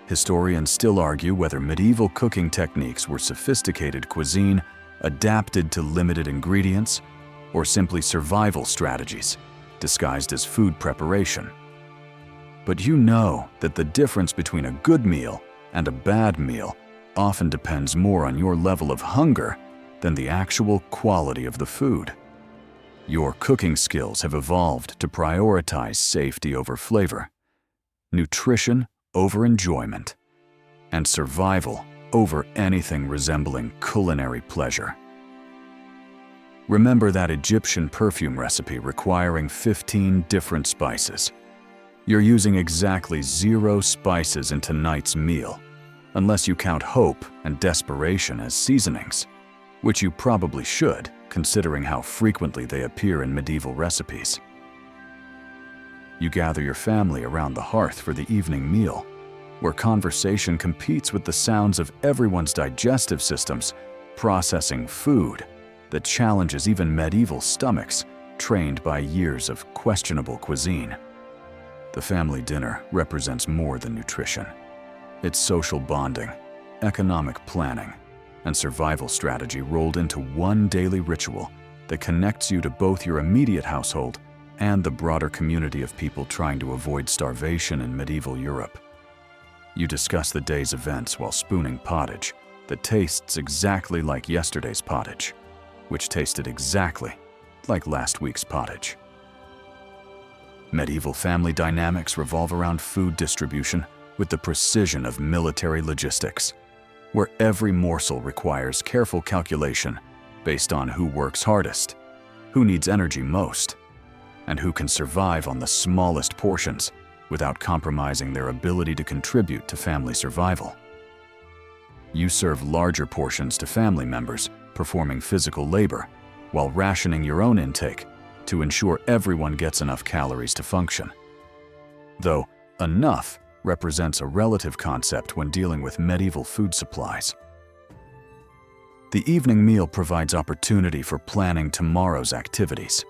Historians still argue whether medieval cooking techniques were sophisticated cuisine adapted to limited ingredients, or simply survival strategies disguised as food preparation. But you know that the difference between a good meal and a bad meal often depends more on your level of hunger than the actual quality of the food. Your cooking skills have evolved to prioritize safety over flavor, nutrition over enjoyment, and survival over anything resembling culinary pleasure. Remember that Egyptian perfume recipe requiring 15 different spices. You're using exactly 0 spices in tonight's meal, unless you count hope and desperation as seasonings, which you probably should, considering how frequently they appear in medieval recipes. You gather your family around the hearth for the evening meal, where conversation competes with the sounds of everyone's digestive systems processing food that challenges even medieval stomachs trained by years of questionable cuisine. The family dinner represents more than nutrition. It's social bonding, economic planning, and survival strategy rolled into one daily ritual that connects you to both your immediate household and the broader community of people trying to avoid starvation in medieval Europe. You discuss the day's events while spooning pottage that tastes exactly like yesterday's pottage, which tasted exactly like last week's pottage. Medieval family dynamics revolve around food distribution with the precision of military logistics, where every morsel requires careful calculation based on who works hardest, who needs energy most, and who can survive on the smallest portions without compromising their ability to contribute to family survival. You serve larger portions to family members performing physical labor while rationing your own intake to ensure everyone gets enough calories to function. Though enough represents a relative concept when dealing with medieval food supplies. The evening meal provides opportunity for planning tomorrow's activities,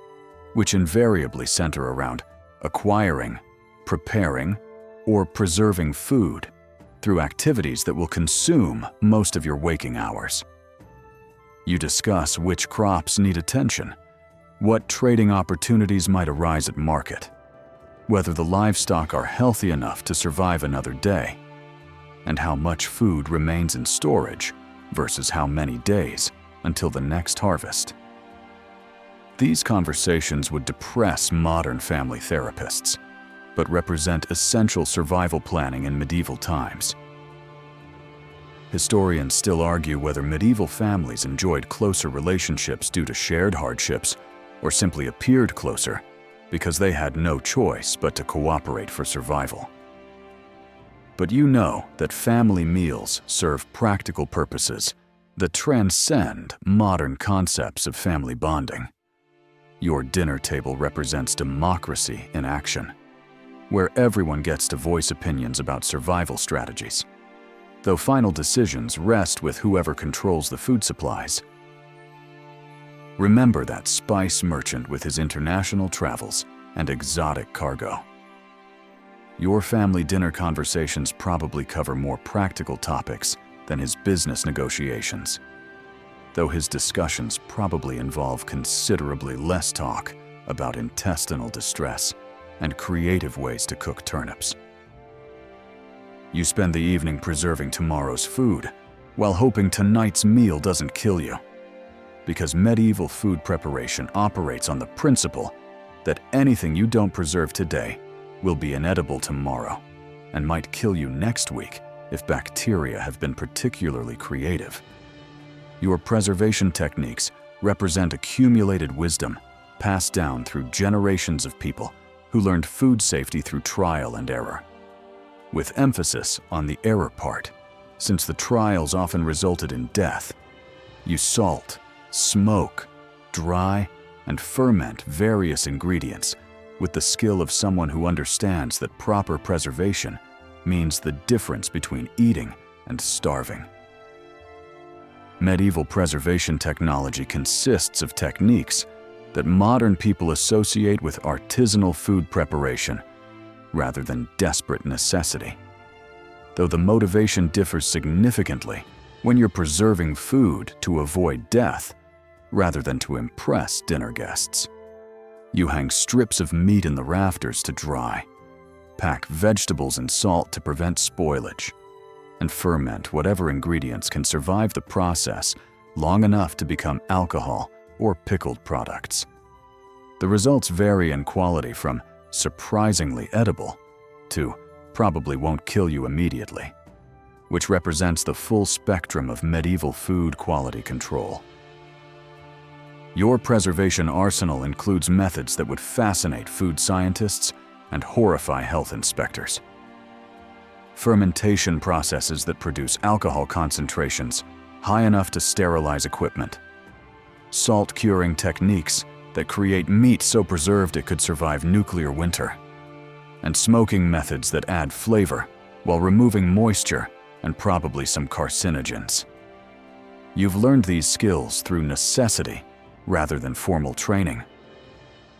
which invariably center around acquiring, preparing, or preserving food through activities that will consume most of your waking hours. You discuss which crops need attention, what trading opportunities might arise at market, whether the livestock are healthy enough to survive another day, and how much food remains in storage versus how many days until the next harvest. These conversations would depress modern family therapists, but represent essential survival planning in medieval times. Historians still argue whether medieval families enjoyed closer relationships due to shared hardships or simply appeared closer because they had no choice but to cooperate for survival. But you know that family meals serve practical purposes that transcend modern concepts of family bonding. Your dinner table represents democracy in action, where everyone gets to voice opinions about survival strategies, though final decisions rest with whoever controls the food supplies. Remember that spice merchant with his international travels and exotic cargo. Your family dinner conversations probably cover more practical topics than his business negotiations, though his discussions probably involve considerably less talk about intestinal distress and creative ways to cook turnips. You spend the evening preserving tomorrow's food while hoping tonight's meal doesn't kill you, because medieval food preparation operates on the principle that anything you don't preserve today will be inedible tomorrow and might kill you next week if bacteria have been particularly creative. Your preservation techniques represent accumulated wisdom passed down through generations of people who learned food safety through trial and error, with emphasis on the error part, since the trials often resulted in death. You salt, smoke, dry, and ferment various ingredients with the skill of someone who understands that proper preservation means the difference between eating and starving. Medieval preservation technology consists of techniques that modern people associate with artisanal food preparation rather than desperate necessity. Though the motivation differs significantly, when you're preserving food to avoid death rather than to impress dinner guests. You hang strips of meat in the rafters to dry, pack vegetables in salt to prevent spoilage, and ferment whatever ingredients can survive the process long enough to become alcohol or pickled products. The results vary in quality from surprisingly edible to probably won't kill you immediately, which represents the full spectrum of medieval food quality control. Your preservation arsenal includes methods that would fascinate food scientists and horrify health inspectors. Fermentation processes that produce alcohol concentrations high enough to sterilize equipment. Salt curing techniques that create meat so preserved it could survive nuclear winter. And smoking methods that add flavor while removing moisture and probably some carcinogens. You've learned these skills through necessity rather than formal training,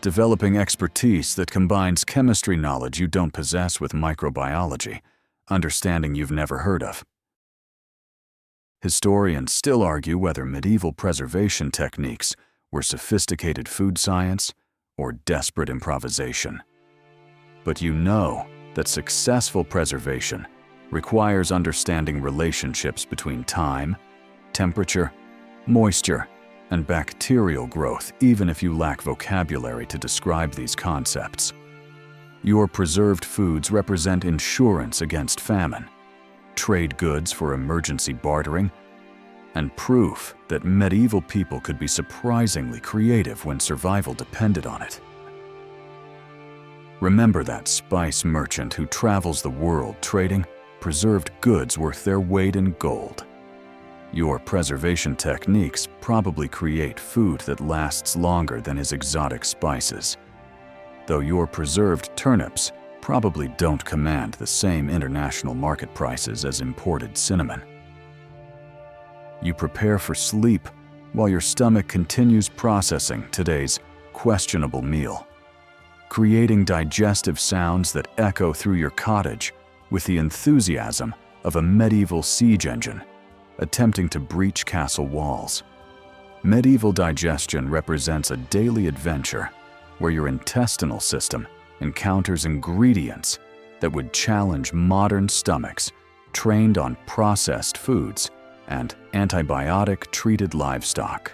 developing expertise that combines chemistry knowledge you don't possess with microbiology, understanding you've never heard of. Historians still argue whether medieval preservation techniques were sophisticated food science or desperate improvisation. But you know that successful preservation requires understanding relationships between time, temperature, moisture, and bacterial growth, even if you lack vocabulary to describe these concepts. Your preserved foods represent insurance against famine, trade goods for emergency bartering, and proof that medieval people could be surprisingly creative when survival depended on it. Remember that spice merchant who travels the world trading preserved goods worth their weight in gold. Your preservation techniques probably create food that lasts longer than his exotic spices, though your preserved turnips probably don't command the same international market prices as imported cinnamon. You prepare for sleep while your stomach continues processing today's questionable meal, creating digestive sounds that echo through your cottage with the enthusiasm of a medieval siege engine attempting to breach castle walls. Medieval digestion represents a daily adventure where your intestinal system encounters ingredients that would challenge modern stomachs trained on processed foods and antibiotic-treated livestock.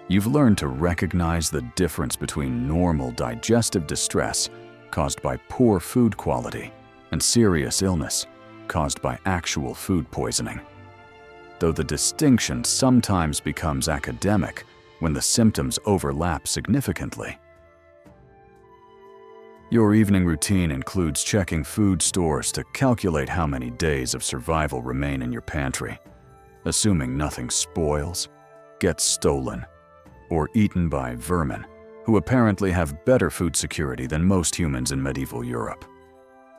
You've learned to recognize the difference between normal digestive distress caused by poor food quality and serious illness caused by actual food poisoning, though the distinction sometimes becomes academic when the symptoms overlap significantly. Your evening routine includes checking food stores to calculate how many days of survival remain in your pantry, assuming nothing spoils, gets stolen, or eaten by vermin, who apparently have better food security than most humans in medieval Europe.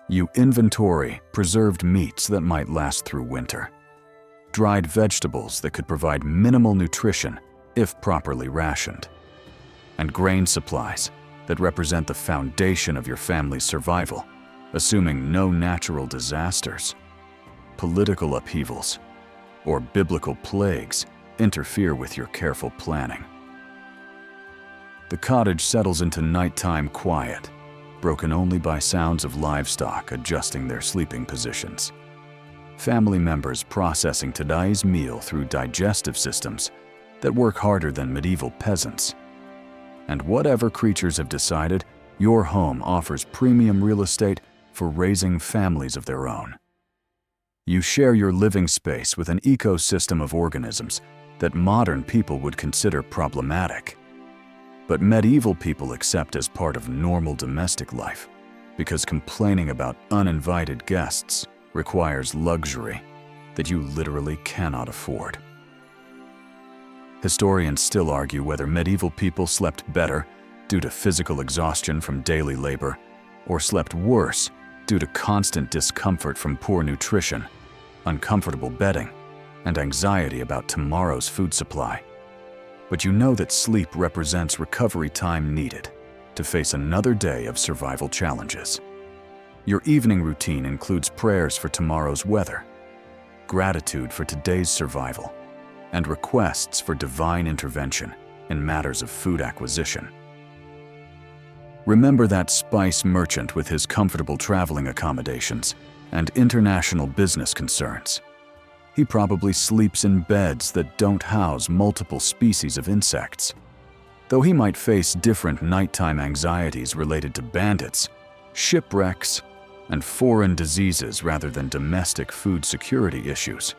You inventory preserved meats that might last through winter, dried vegetables that could provide minimal nutrition if properly rationed, and grain supplies that represent the foundation of your family's survival, assuming no natural disasters, political upheavals, or biblical plagues interfere with your careful planning. The cottage settles into nighttime quiet, broken only by sounds of livestock adjusting their sleeping positions. Family members processing today's meal through digestive systems that work harder than medieval peasants. And whatever creatures have decided, your home offers premium real estate for raising families of their own. You share your living space with an ecosystem of organisms that modern people would consider problematic, but medieval people accept as part of normal domestic life because complaining about uninvited guests requires luxury that you literally cannot afford. Historians still argue whether medieval people slept better due to physical exhaustion from daily labor or slept worse due to constant discomfort from poor nutrition, uncomfortable bedding, and anxiety about tomorrow's food supply. But you know that sleep represents recovery time needed to face another day of survival challenges. Your evening routine includes prayers for tomorrow's weather, gratitude for today's survival, and requests for divine intervention in matters of food acquisition. Remember that spice merchant with his comfortable traveling accommodations and international business concerns. He probably sleeps in beds that don't house multiple species of insects. Though he might face different nighttime anxieties related to bandits, shipwrecks, and foreign diseases rather than domestic food security issues.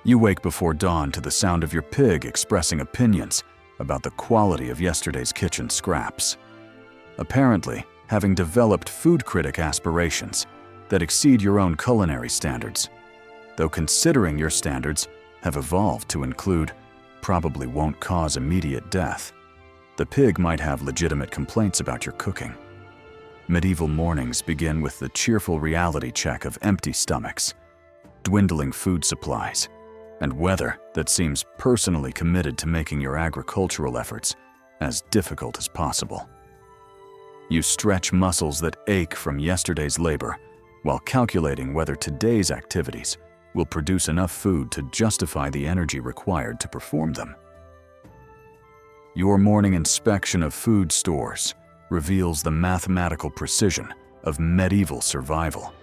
You wake before dawn to the sound of your pig expressing opinions about the quality of yesterday's kitchen scraps. Apparently, having developed food critic aspirations that exceed your own culinary standards, though considering your standards have evolved to include probably won't cause immediate death, the pig might have legitimate complaints about your cooking. Medieval mornings begin with the cheerful reality check of empty stomachs, dwindling food supplies, and weather that seems personally committed to making your agricultural efforts as difficult as possible. You stretch muscles that ache from yesterday's labor while calculating whether today's activities will produce enough food to justify the energy required to perform them. Your morning inspection of food stores reveals the mathematical precision of medieval survival.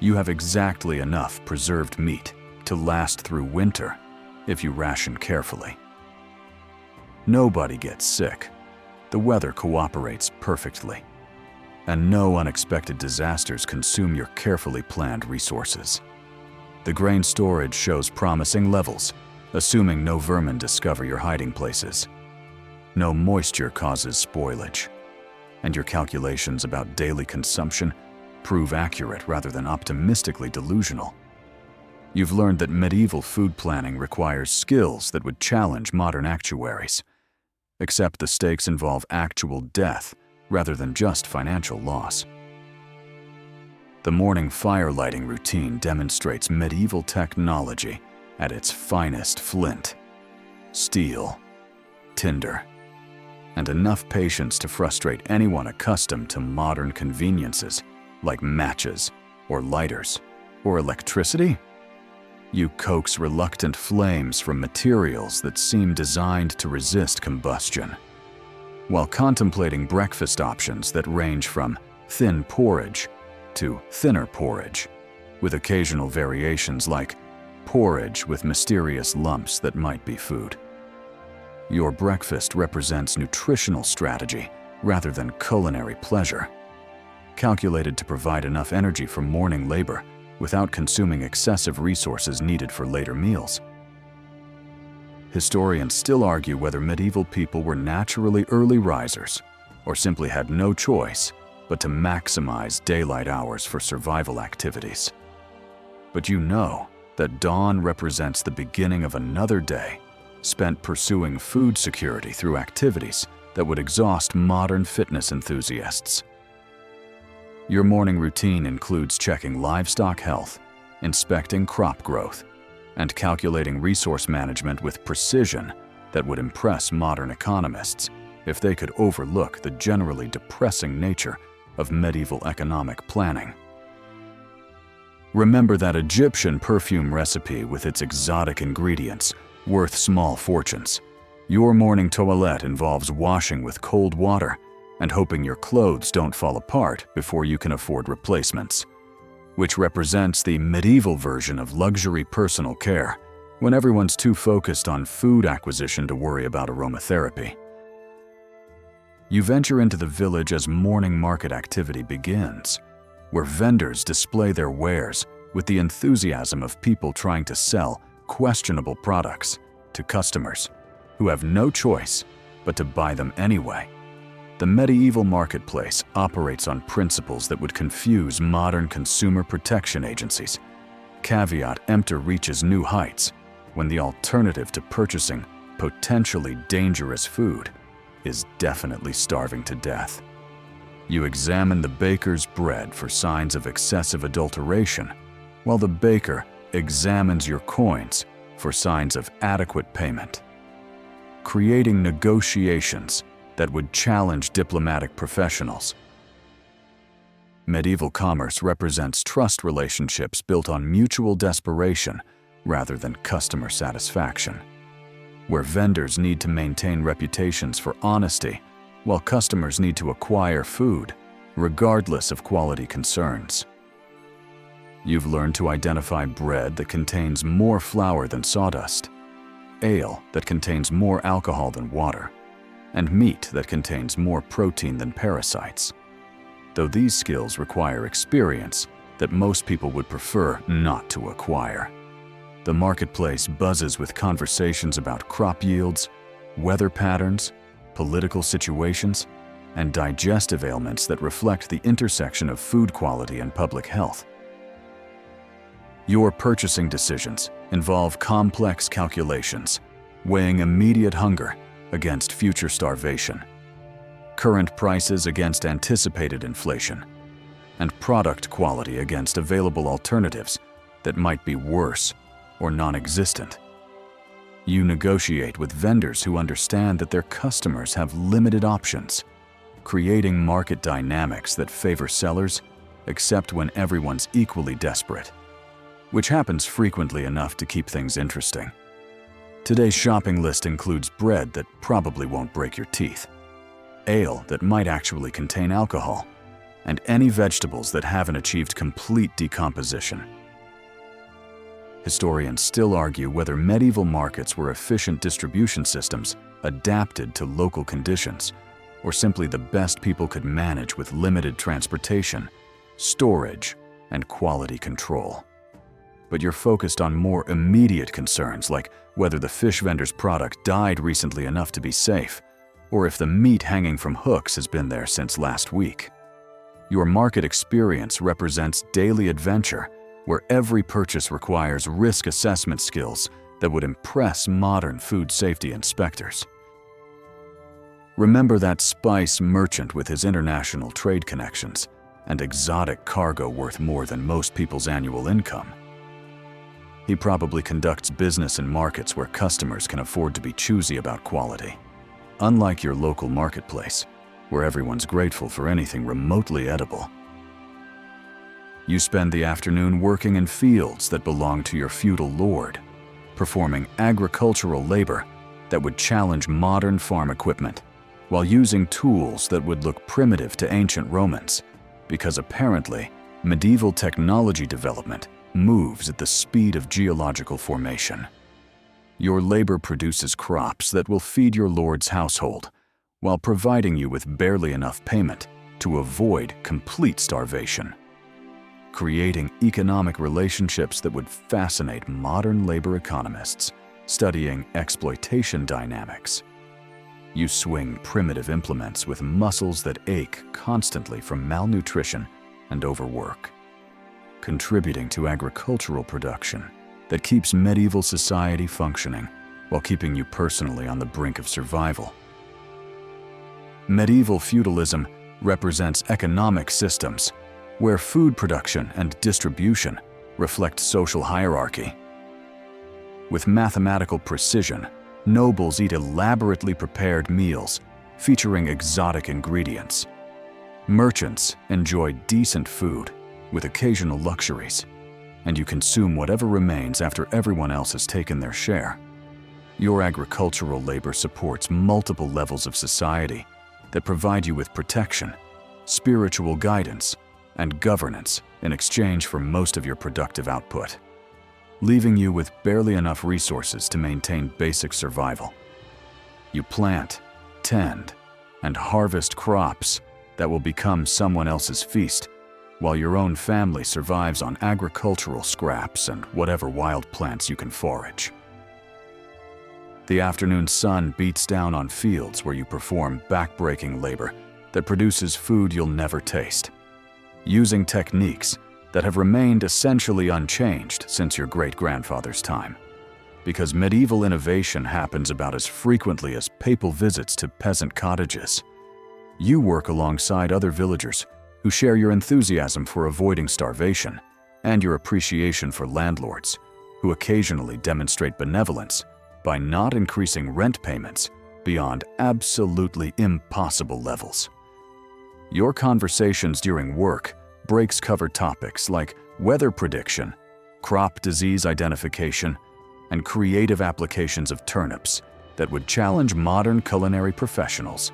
You have exactly enough preserved meat to last through winter if you ration carefully. Nobody gets sick. The weather cooperates perfectly, and no unexpected disasters consume your carefully planned resources. The grain storage shows promising levels, assuming no vermin discover your hiding places. No moisture causes spoilage, and your calculations about daily consumption prove accurate rather than optimistically delusional. You've learned that medieval food planning requires skills that would challenge modern actuaries, except the stakes involve actual death rather than just financial loss. The morning fire lighting routine demonstrates medieval technology at its finest: flint, steel, tinder, and enough patience to frustrate anyone accustomed to modern conveniences like matches or lighters or electricity. You coax reluctant flames from materials that seem designed to resist combustion, while contemplating breakfast options that range from thin porridge to thinner porridge, with occasional variations like porridge with mysterious lumps that might be food. Your breakfast represents nutritional strategy rather than culinary pleasure, calculated to provide enough energy for morning labor without consuming excessive resources needed for later meals. Historians still argue whether medieval people were naturally early risers or simply had no choice but to maximize daylight hours for survival activities. But you know that dawn represents the beginning of another day spent pursuing food security through activities that would exhaust modern fitness enthusiasts. Your morning routine includes checking livestock health, inspecting crop growth, and calculating resource management with precision that would impress modern economists if they could overlook the generally depressing nature of medieval economic planning. Remember that Egyptian perfume recipe with its exotic ingredients worth small fortunes. Your morning toilette involves washing with cold water and hoping your clothes don't fall apart before you can afford replacements, which represents the medieval version of luxury personal care when everyone's too focused on food acquisition to worry about aromatherapy. You venture into the village as morning market activity begins, where vendors display their wares with the enthusiasm of people trying to sell questionable products to customers who have no choice but to buy them anyway. The medieval marketplace operates on principles that would confuse modern consumer protection agencies. Caveat emptor reaches new heights when the alternative to purchasing potentially dangerous food is definitely starving to death. You examine the baker's bread for signs of excessive adulteration, while the baker examines your coins for signs of adequate payment, creating negotiations that would challenge diplomatic professionals. Medieval commerce represents trust relationships built on mutual desperation rather than customer satisfaction, where vendors need to maintain reputations for honesty, while customers need to acquire food, regardless of quality concerns. You've learned to identify bread that contains more flour than sawdust, ale that contains more alcohol than water, and meat that contains more protein than parasites. Though these skills require experience that most people would prefer not to acquire. The marketplace buzzes with conversations about crop yields, weather patterns, political situations, and digestive ailments that reflect the intersection of food quality and public health. Your purchasing decisions involve complex calculations, weighing immediate hunger against future starvation, current prices against anticipated inflation, and product quality against available alternatives that might be worse or non-existent. You negotiate with vendors who understand that their customers have limited options, creating market dynamics that favor sellers except when everyone's equally desperate, which happens frequently enough to keep things interesting. Today's shopping list includes bread that probably won't break your teeth, ale that might actually contain alcohol, and any vegetables that haven't achieved complete decomposition. Historians still argue whether medieval markets were efficient distribution systems adapted to local conditions, or simply the best people could manage with limited transportation, storage, and quality control. But you're focused on more immediate concerns like whether the fish vendor's product died recently enough to be safe, or if the meat hanging from hooks has been there since last week. Your market experience represents daily adventure, where every purchase requires risk assessment skills that would impress modern food safety inspectors. Remember that spice merchant with his international trade connections and exotic cargo worth more than most people's annual income. He probably conducts business in markets where customers can afford to be choosy about quality. Unlike your local marketplace, where everyone's grateful for anything remotely edible. You spend the afternoon working in fields that belong to your feudal lord, performing agricultural labor that would challenge modern farm equipment, while using tools that would look primitive to ancient Romans, because apparently medieval technology development moves at the speed of geological formation. Your labor produces crops that will feed your lord's household, while providing you with barely enough payment to avoid complete starvation, creating economic relationships that would fascinate modern labor economists studying exploitation dynamics. You swing primitive implements with muscles that ache constantly from malnutrition and overwork, contributing to agricultural production that keeps medieval society functioning while keeping you personally on the brink of survival. Medieval feudalism represents economic systems where food production and distribution reflect social hierarchy. With mathematical precision, nobles eat elaborately prepared meals featuring exotic ingredients. Merchants enjoy decent food with occasional luxuries, and you consume whatever remains after everyone else has taken their share. Your agricultural labor supports multiple levels of society that provide you with protection, spiritual guidance, and governance in exchange for most of your productive output, leaving you with barely enough resources to maintain basic survival. You plant, tend, and harvest crops that will become someone else's feast, while your own family survives on agricultural scraps and whatever wild plants you can forage. The afternoon sun beats down on fields where you perform back-breaking labor that produces food you'll never taste, using techniques that have remained essentially unchanged since your great-grandfather's time. Because medieval innovation happens about as frequently as papal visits to peasant cottages. You work alongside other villagers who share your enthusiasm for avoiding starvation and your appreciation for landlords who occasionally demonstrate benevolence by not increasing rent payments beyond absolutely impossible levels. Your conversations during work breaks cover topics like weather prediction, crop disease identification, and creative applications of turnips that would challenge modern culinary professionals.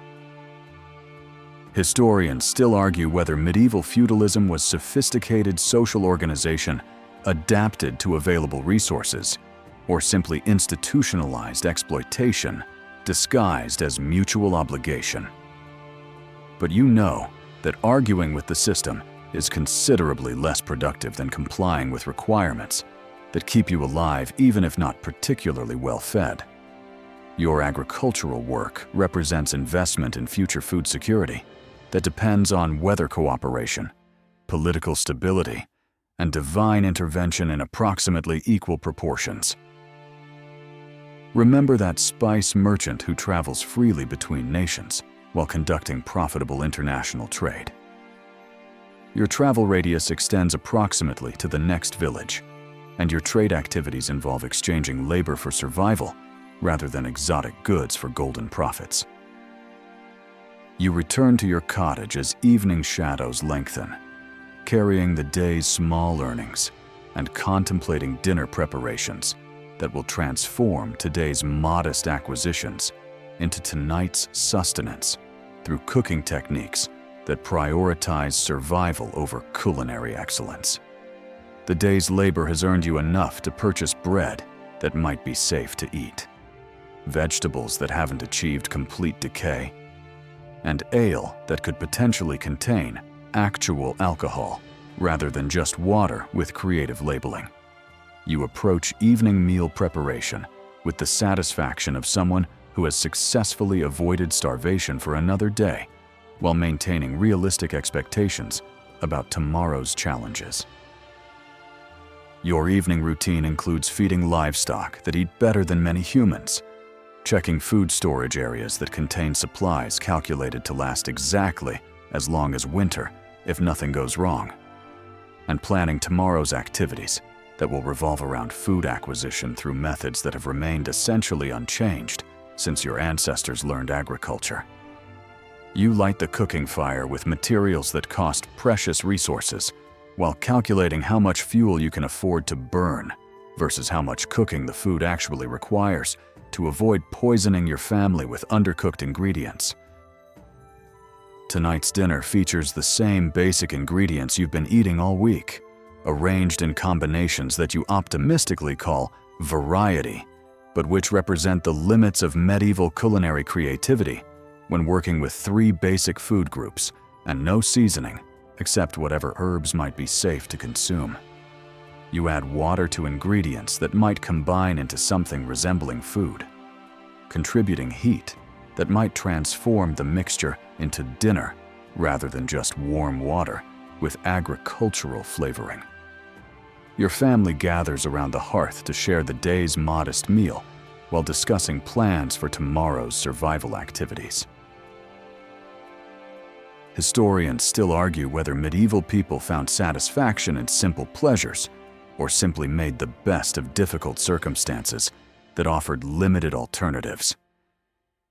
Historians still argue whether medieval feudalism was sophisticated social organization adapted to available resources, or simply institutionalized exploitation disguised as mutual obligation. But you know that arguing with the system is considerably less productive than complying with requirements that keep you alive even if not particularly well fed. Your agricultural work represents investment in future food security that depends on weather cooperation, political stability, and divine intervention in approximately equal proportions. Remember that spice merchant who travels freely between nations while conducting profitable international trade. Your travel radius extends approximately to the next village, and your trade activities involve exchanging labor for survival rather than exotic goods for golden profits. You return to your cottage as evening shadows lengthen, carrying the day's small earnings and contemplating dinner preparations that will transform today's modest acquisitions into tonight's sustenance through cooking techniques that prioritize survival over culinary excellence. The day's labor has earned you enough to purchase bread that might be safe to eat, vegetables that haven't achieved complete decay, and ale that could potentially contain actual alcohol rather than just water with creative labeling. You approach evening meal preparation with the satisfaction of someone who has successfully avoided starvation for another day while maintaining realistic expectations about tomorrow's challenges. Your evening routine includes feeding livestock that eat better than many humans, checking food storage areas that contain supplies calculated to last exactly as long as winter if nothing goes wrong, and planning tomorrow's activities that will revolve around food acquisition through methods that have remained essentially unchanged since your ancestors learned agriculture. You light the cooking fire with materials that cost precious resources while calculating how much fuel you can afford to burn versus how much cooking the food actually requires to avoid poisoning your family with undercooked ingredients. Tonight's dinner features the same basic ingredients you've been eating all week, arranged in combinations that you optimistically call variety, but which represent the limits of medieval culinary creativity when working with 3 basic food groups and no seasoning except whatever herbs might be safe to consume. You add water to ingredients that might combine into something resembling food, contributing heat that might transform the mixture into dinner rather than just warm water with agricultural flavoring. Your family gathers around the hearth to share the day's modest meal while discussing plans for tomorrow's survival activities. Historians still argue whether medieval people found satisfaction in simple pleasures or simply made the best of difficult circumstances that offered limited alternatives.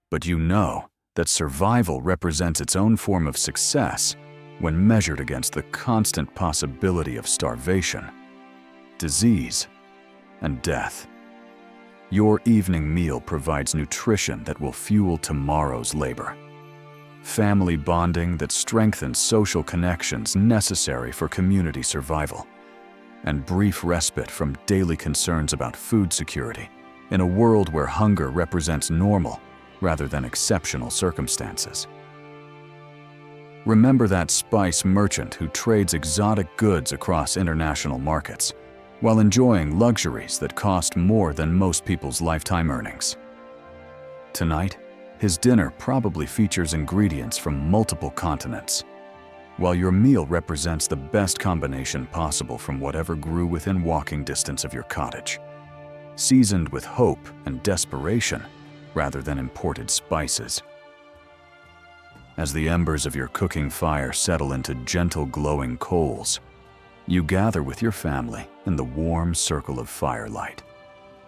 But you know that survival represents its own form of success when measured against the constant possibility of starvation, disease, and death. Your evening meal provides nutrition that will fuel tomorrow's labor, family bonding that strengthens social connections necessary for community survival, and brief respite from daily concerns about food security in a world where hunger represents normal rather than exceptional circumstances. Remember that spice merchant who trades exotic goods across international markets while enjoying luxuries that cost more than most people's lifetime earnings. Tonight, his dinner probably features ingredients from multiple continents, while your meal represents the best combination possible from whatever grew within walking distance of your cottage, seasoned with hope and desperation rather than imported spices. As the embers of your cooking fire settle into gentle glowing coals, you gather with your family in the warm circle of firelight,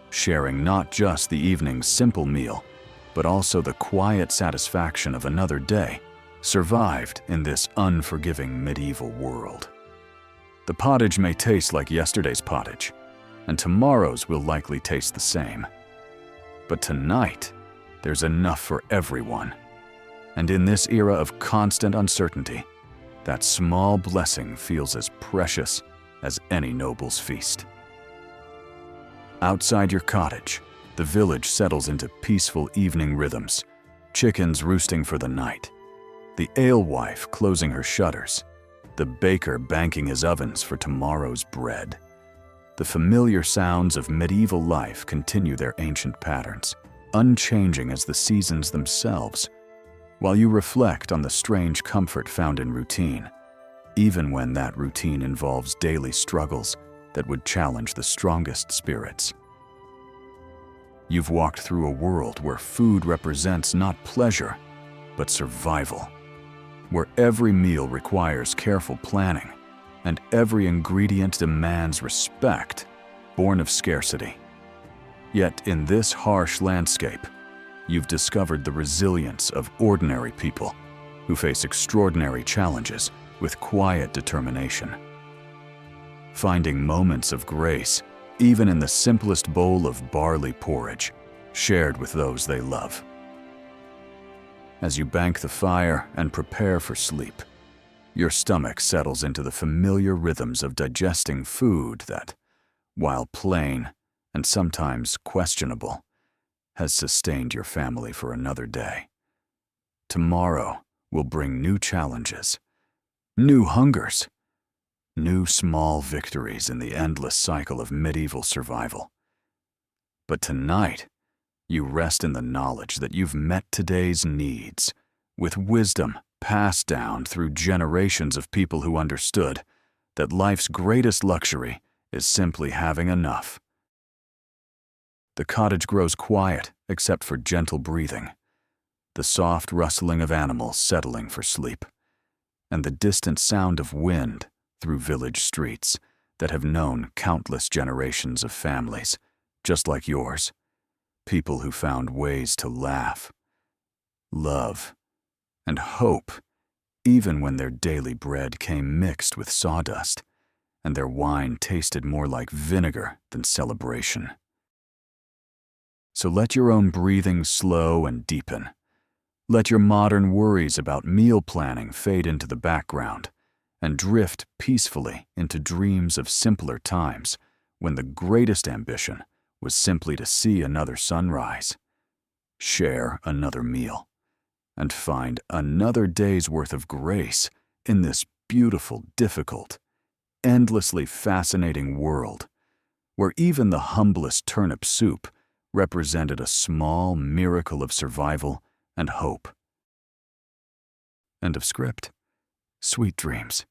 sharing not just the evening's simple meal, but also the quiet satisfaction of another day survived in this unforgiving medieval world. The pottage may taste like yesterday's pottage, and tomorrow's will likely taste the same. But tonight, there's enough for everyone. And in this era of constant uncertainty, that small blessing feels as precious as any noble's feast. Outside your cottage, the village settles into peaceful evening rhythms, chickens roosting for the night, the alewife closing her shutters, the baker banking his ovens for tomorrow's bread. The familiar sounds of medieval life continue their ancient patterns, unchanging as the seasons themselves, while you reflect on the strange comfort found in routine, even when that routine involves daily struggles that would challenge the strongest spirits. You've walked through a world where food represents not pleasure, but survival, where every meal requires careful planning and every ingredient demands respect, born of scarcity. Yet in this harsh landscape, you've discovered the resilience of ordinary people who face extraordinary challenges with quiet determination. Finding moments of grace even in the simplest bowl of barley porridge, shared with those they love. As you bank the fire and prepare for sleep, your stomach settles into the familiar rhythms of digesting food that, while plain and sometimes questionable, has sustained your family for another day. Tomorrow will bring new challenges, new hungers, new small victories in the endless cycle of medieval survival. But tonight, you rest in the knowledge that you've met today's needs with wisdom passed down through generations of people who understood that life's greatest luxury is simply having enough. The cottage grows quiet except for gentle breathing, the soft rustling of animals settling for sleep, and the distant sound of wind through village streets that have known countless generations of families, just like yours, people who found ways to laugh, love, and hope, even when their daily bread came mixed with sawdust, and their wine tasted more like vinegar than celebration. So let your own breathing slow and deepen. Let your modern worries about meal planning fade into the background, and drift peacefully into dreams of simpler times when the greatest ambition was simply to see another sunrise, share another meal, and find another day's worth of grace in this beautiful, difficult, endlessly fascinating world where even the humblest turnip soup represented a small miracle of survival and hope. End of script. Sweet dreams.